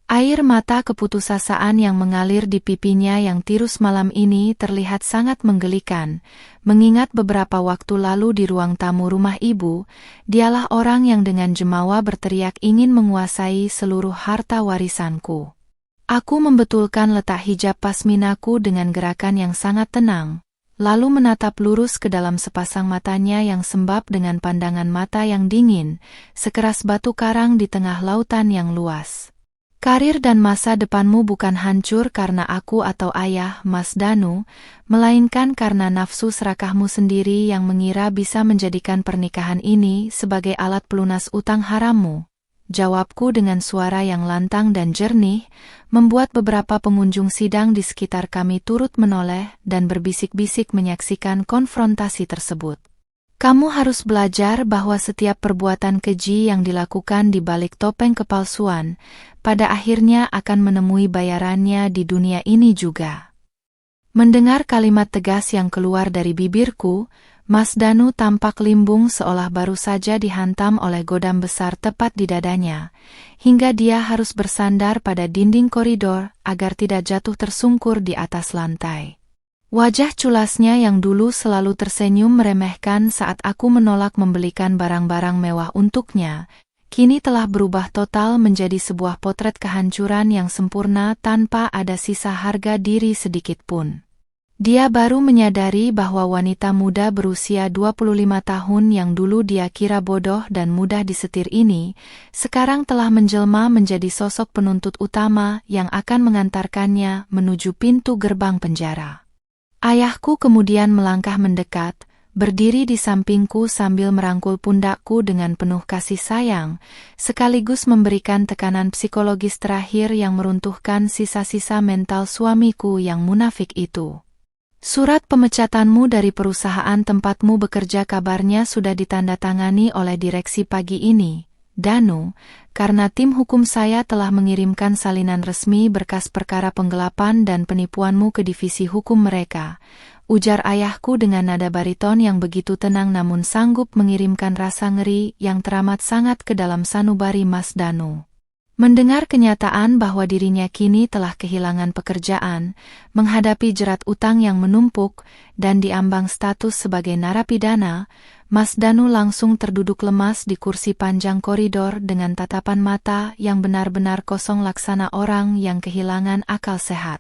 Air mata keputusasaan yang mengalir di pipinya yang tirus malam ini terlihat sangat menggelikan, mengingat beberapa waktu lalu di ruang tamu rumah ibu, dialah orang yang dengan jemawa berteriak ingin menguasai seluruh harta warisanku. Aku membetulkan letak hijab pasminaku dengan gerakan yang sangat tenang, lalu menatap lurus ke dalam sepasang matanya yang sembab dengan pandangan mata yang dingin, sekeras batu karang di tengah lautan yang luas. Karir dan masa depanmu bukan hancur karena aku atau ayah, Mas Danu, melainkan karena nafsu serakahmu sendiri yang mengira bisa menjadikan pernikahan ini sebagai alat pelunas utang harammu. Jawabku dengan suara yang lantang dan jernih, membuat beberapa pengunjung sidang di sekitar kami turut menoleh dan berbisik-bisik menyaksikan konfrontasi tersebut. Kamu harus belajar bahwa setiap perbuatan keji yang dilakukan di balik topeng kepalsuan, pada akhirnya akan menemui bayarannya di dunia ini juga. Mendengar kalimat tegas yang keluar dari bibirku, Mas Danu tampak limbung seolah baru saja dihantam oleh godam besar tepat di dadanya, hingga dia harus bersandar pada dinding koridor agar tidak jatuh tersungkur di atas lantai. Wajah culasnya yang dulu selalu tersenyum meremehkan saat aku menolak membelikan barang-barang mewah untuknya, kini telah berubah total menjadi sebuah potret kehancuran yang sempurna tanpa ada sisa harga diri sedikit pun. Dia baru menyadari bahwa wanita muda berusia 25 tahun yang dulu dia kira bodoh dan mudah disetir ini, sekarang telah menjelma menjadi sosok penuntut utama yang akan mengantarkannya menuju pintu gerbang penjara. Ayahku kemudian melangkah mendekat, berdiri di sampingku sambil merangkul pundakku dengan penuh kasih sayang, sekaligus memberikan tekanan psikologis terakhir yang meruntuhkan sisa-sisa mental suamiku yang munafik itu. Surat pemecatanmu dari perusahaan tempatmu bekerja kabarnya sudah ditandatangani oleh direksi pagi ini, Danu, karena tim hukum saya telah mengirimkan salinan resmi berkas perkara penggelapan dan penipuanmu ke divisi hukum mereka, ujar ayahku dengan nada bariton yang begitu tenang namun sanggup mengirimkan rasa ngeri yang teramat sangat ke dalam sanubari Mas Danu. Mendengar kenyataan bahwa dirinya kini telah kehilangan pekerjaan, menghadapi jerat utang yang menumpuk, dan diambang status sebagai narapidana, Mas Danu langsung terduduk lemas di kursi panjang koridor dengan tatapan mata yang benar-benar kosong laksana orang yang kehilangan akal sehat.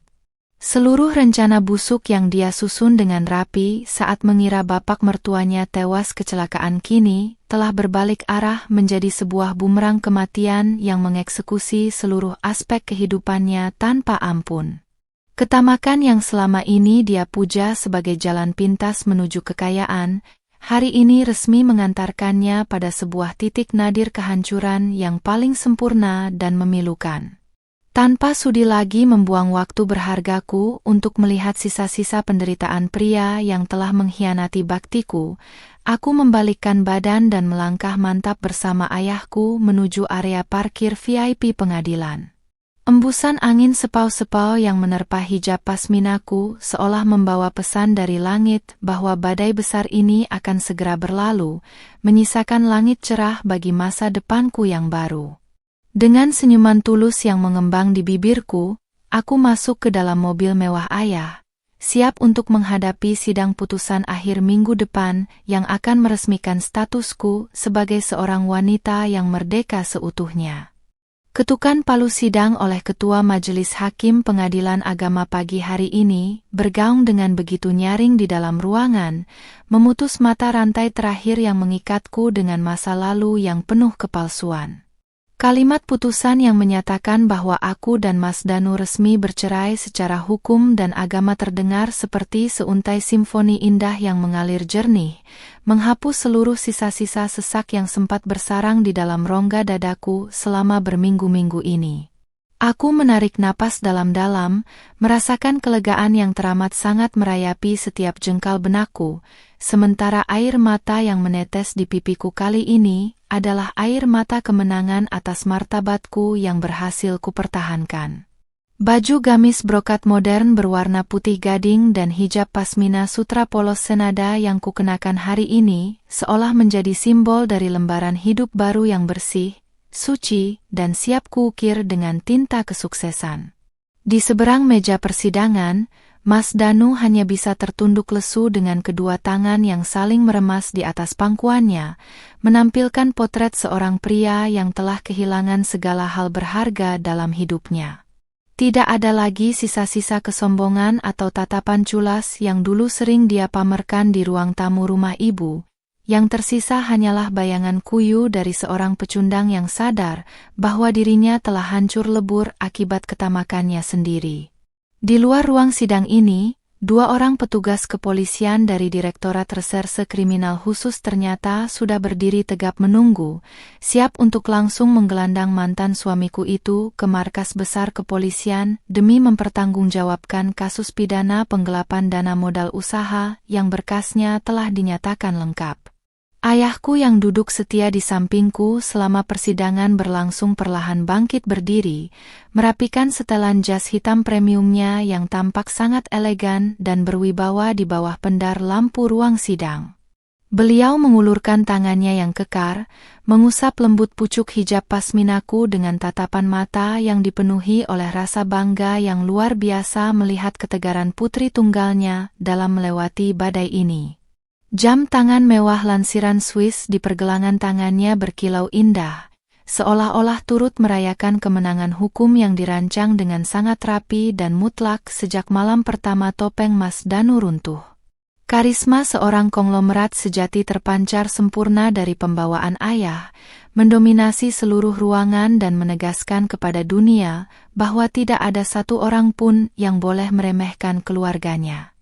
Seluruh rencana busuk yang dia susun dengan rapi saat mengira bapak mertuanya tewas kecelakaan kini telah berbalik arah menjadi sebuah bumerang kematian yang mengeksekusi seluruh aspek kehidupannya tanpa ampun. Ketamakan yang selama ini dia puja sebagai jalan pintas menuju kekayaan, hari ini resmi mengantarkannya pada sebuah titik nadir kehancuran yang paling sempurna dan memilukan. Tanpa sudi lagi membuang waktu berhargaku untuk melihat sisa-sisa penderitaan pria yang telah mengkhianati baktiku, aku membalikkan badan dan melangkah mantap bersama ayahku menuju area parkir VIP pengadilan. Embusan angin sepau-sepau yang menerpa hijab pasminaku seolah membawa pesan dari langit bahwa badai besar ini akan segera berlalu, menyisakan langit cerah bagi masa depanku yang baru. Dengan senyuman tulus yang mengembang di bibirku, aku masuk ke dalam mobil mewah ayah, siap untuk menghadapi sidang putusan akhir minggu depan yang akan meresmikan statusku sebagai seorang wanita yang merdeka seutuhnya. Ketukan palu sidang oleh Ketua Majelis Hakim Pengadilan Agama pagi hari ini bergaung dengan begitu nyaring di dalam ruangan, memutus mata rantai terakhir yang mengikatku dengan masa lalu yang penuh kepalsuan. Kalimat putusan yang menyatakan bahwa aku dan Mas Danu resmi bercerai secara hukum dan agama terdengar seperti seuntai simfoni indah yang mengalir jernih, menghapus seluruh sisa-sisa sesak yang sempat bersarang di dalam rongga dadaku selama berminggu-minggu ini. Aku menarik napas dalam-dalam, merasakan kelegaan yang teramat sangat merayapi setiap jengkal benakku, sementara air mata yang menetes di pipiku kali ini adalah air mata kemenangan atas martabatku yang berhasil kupertahankan. Baju gamis brokat modern berwarna putih gading dan hijab pasmina sutra polos senada yang kukenakan hari ini seolah menjadi simbol dari lembaran hidup baru yang bersih, suci, dan siap kuukir dengan tinta kesuksesan. Di seberang meja persidangan, Mas Danu hanya bisa tertunduk lesu dengan kedua tangan yang saling meremas di atas pangkuannya, menampilkan potret seorang pria yang telah kehilangan segala hal berharga dalam hidupnya. Tidak ada lagi sisa-sisa kesombongan atau tatapan culas yang dulu sering dia pamerkan di ruang tamu rumah ibu, yang tersisa hanyalah bayangan kuyu dari seorang pecundang yang sadar bahwa dirinya telah hancur lebur akibat ketamakannya sendiri. Di luar ruang sidang ini, 2 orang petugas kepolisian dari Direktorat Reserse Kriminal Khusus ternyata sudah berdiri tegap menunggu, siap untuk langsung menggelandang mantan suamiku itu ke markas besar kepolisian demi mempertanggungjawabkan kasus pidana penggelapan dana modal usaha yang berkasnya telah dinyatakan lengkap. Ayahku yang duduk setia di sampingku selama persidangan berlangsung perlahan bangkit berdiri, merapikan setelan jas hitam premiumnya yang tampak sangat elegan dan berwibawa di bawah pendar lampu ruang sidang. Beliau mengulurkan tangannya yang kekar, mengusap lembut pucuk hijab pasminaku dengan tatapan mata yang dipenuhi oleh rasa bangga yang luar biasa melihat ketegaran putri tunggalnya dalam melewati badai ini. Jam tangan mewah lansiran Swiss di pergelangan tangannya berkilau indah, seolah-olah turut merayakan kemenangan hukum yang dirancang dengan sangat rapi dan mutlak sejak malam pertama topeng Mas Danu runtuh. Karisma seorang konglomerat sejati terpancar sempurna dari pembawaan ayah, mendominasi seluruh ruangan dan menegaskan kepada dunia bahwa tidak ada satu orang pun yang boleh meremehkan keluarganya.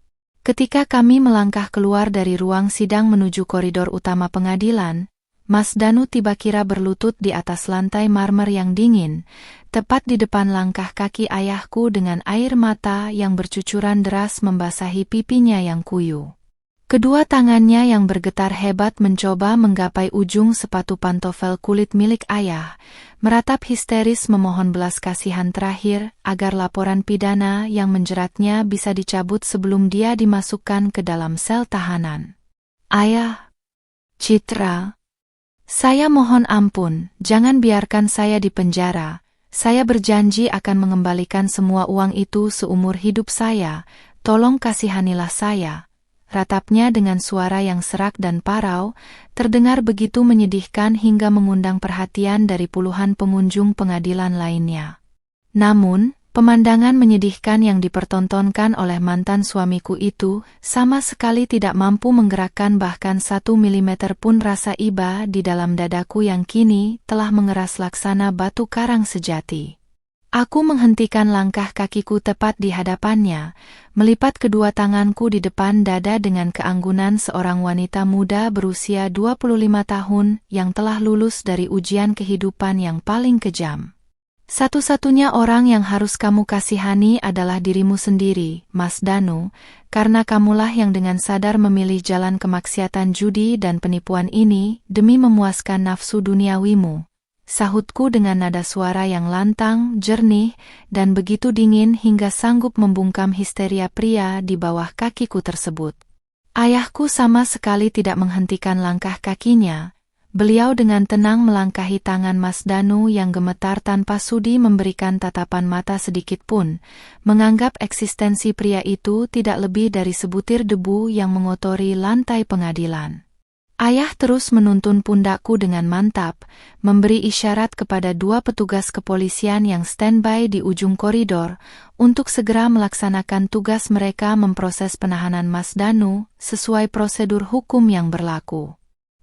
Ketika kami melangkah keluar dari ruang sidang menuju koridor utama pengadilan, Mas Danu tiba-tiba berlutut di atas lantai marmer yang dingin, tepat di depan langkah kaki ayahku dengan air mata yang bercucuran deras membasahi pipinya yang kuyu. Kedua tangannya yang bergetar hebat mencoba menggapai ujung sepatu pantofel kulit milik ayah, meratap histeris memohon belas kasihan terakhir agar laporan pidana yang menjeratnya bisa dicabut sebelum dia dimasukkan ke dalam sel tahanan. Ayah, Citra, saya mohon ampun, jangan biarkan saya di penjara. Saya berjanji akan mengembalikan semua uang itu seumur hidup saya, tolong kasihanilah saya. Ratapnya dengan suara yang serak dan parau, terdengar begitu menyedihkan hingga mengundang perhatian dari puluhan pengunjung pengadilan lainnya. Namun, pemandangan menyedihkan yang dipertontonkan oleh mantan suamiku itu sama sekali tidak mampu menggerakkan bahkan 1 milimeter pun rasa iba di dalam dadaku yang kini telah mengeras laksana batu karang sejati. Aku menghentikan langkah kakiku tepat di hadapannya, melipat kedua tanganku di depan dada dengan keanggunan seorang wanita muda berusia 25 tahun yang telah lulus dari ujian kehidupan yang paling kejam. Satu-satunya orang yang harus kamu kasihani adalah dirimu sendiri, Mas Danu, karena kamulah yang dengan sadar memilih jalan kemaksiatan judi dan penipuan ini demi memuaskan nafsu duniawimu. Sahutku dengan nada suara yang lantang, jernih, dan begitu dingin hingga sanggup membungkam histeria pria di bawah kakiku tersebut. Ayahku sama sekali tidak menghentikan langkah kakinya. Beliau dengan tenang melangkahi tangan Mas Danu yang gemetar tanpa sudi memberikan tatapan mata sedikit pun, menganggap eksistensi pria itu tidak lebih dari sebutir debu yang mengotori lantai pengadilan. Ayah terus menuntun pundakku dengan mantap, memberi isyarat kepada 2 petugas kepolisian yang standby di ujung koridor untuk segera melaksanakan tugas mereka memproses penahanan Mas Danu sesuai prosedur hukum yang berlaku.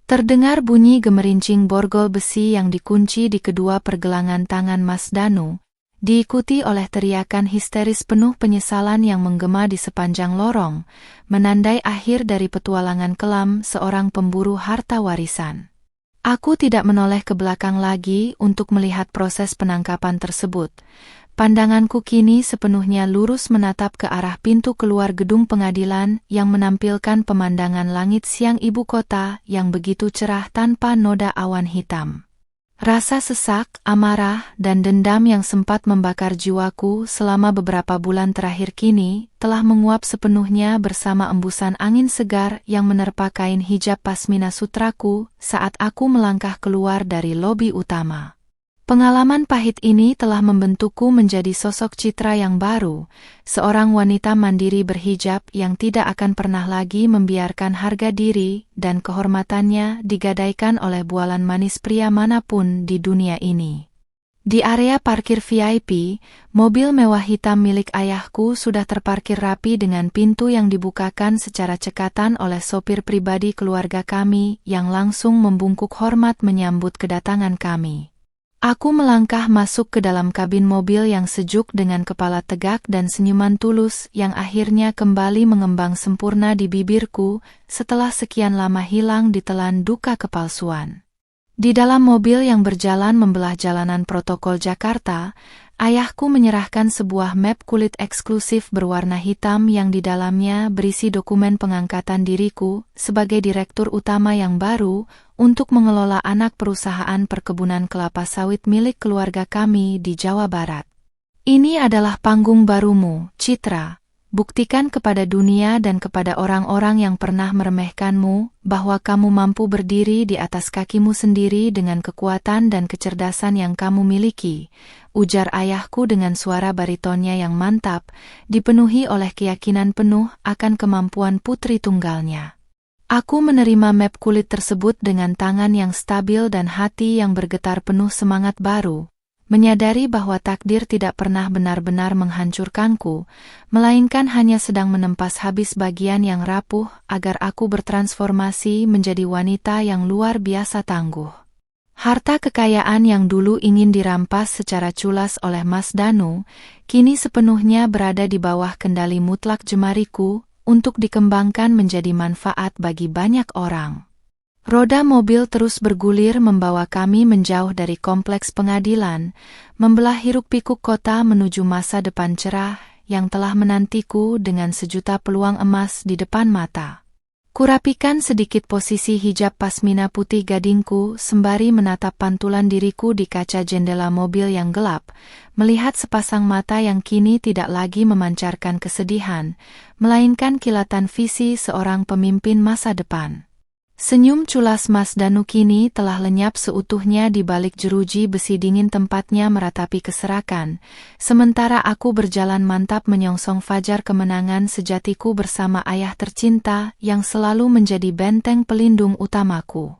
Terdengar bunyi gemerincing borgol besi yang dikunci di kedua pergelangan tangan Mas Danu, diikuti oleh teriakan histeris penuh penyesalan yang menggema di sepanjang lorong, menandai akhir dari petualangan kelam seorang pemburu harta warisan. Aku tidak menoleh ke belakang lagi untuk melihat proses penangkapan tersebut. Pandanganku kini sepenuhnya lurus menatap ke arah pintu keluar gedung pengadilan yang menampilkan pemandangan langit siang ibu kota yang begitu cerah tanpa noda awan hitam. Rasa sesak, amarah, dan dendam yang sempat membakar jiwaku selama beberapa bulan terakhir kini telah menguap sepenuhnya bersama embusan angin segar yang menerpa kain hijab pasmina sutraku saat aku melangkah keluar dari lobi utama. Pengalaman pahit ini telah membentukku menjadi sosok Citra yang baru, seorang wanita mandiri berhijab yang tidak akan pernah lagi membiarkan harga diri dan kehormatannya digadaikan oleh bualan manis pria manapun di dunia ini. Di area parkir VIP, mobil mewah hitam milik ayahku sudah terparkir rapi dengan pintu yang dibukakan secara cekatan oleh sopir pribadi keluarga kami yang langsung membungkuk hormat menyambut kedatangan kami. Aku melangkah masuk ke dalam kabin mobil yang sejuk dengan kepala tegak dan senyuman tulus yang akhirnya kembali mengembang sempurna di bibirku setelah sekian lama hilang ditelan duka kepalsuan. Di dalam mobil yang berjalan membelah jalanan protokol Jakarta, ayahku menyerahkan sebuah map kulit eksklusif berwarna hitam yang di dalamnya berisi dokumen pengangkatan diriku sebagai direktur utama yang baru untuk mengelola anak perusahaan perkebunan kelapa sawit milik keluarga kami di Jawa Barat. Ini adalah panggung barumu, Citra. Buktikan kepada dunia dan kepada orang-orang yang pernah meremehkanmu bahwa kamu mampu berdiri di atas kakimu sendiri dengan kekuatan dan kecerdasan yang kamu miliki, ujar ayahku dengan suara baritonnya yang mantap, dipenuhi oleh keyakinan penuh akan kemampuan putri tunggalnya. Aku menerima map kulit tersebut dengan tangan yang stabil dan hati yang bergetar penuh semangat baru. Menyadari bahwa takdir tidak pernah benar-benar menghancurkanku, melainkan hanya sedang menempas habis bagian yang rapuh agar aku bertransformasi menjadi wanita yang luar biasa tangguh. Harta kekayaan yang dulu ingin dirampas secara culas oleh Mas Danu, kini sepenuhnya berada di bawah kendali mutlak jemariku untuk dikembangkan menjadi manfaat bagi banyak orang. Roda mobil terus bergulir membawa kami menjauh dari kompleks pengadilan, membelah hiruk-pikuk kota menuju masa depan cerah yang telah menantiku dengan sejuta peluang emas di depan mata. Kurapikan sedikit posisi hijab pasmina putih gadingku sembari menatap pantulan diriku di kaca jendela mobil yang gelap, melihat sepasang mata yang kini tidak lagi memancarkan kesedihan, melainkan kilatan visi seorang pemimpin masa depan. Senyum culas Mas Danu kini telah lenyap seutuhnya di balik jeruji besi dingin tempatnya meratapi keserakan, sementara aku berjalan mantap menyongsong fajar kemenangan sejatiku bersama ayah tercinta yang selalu menjadi benteng pelindung utamaku.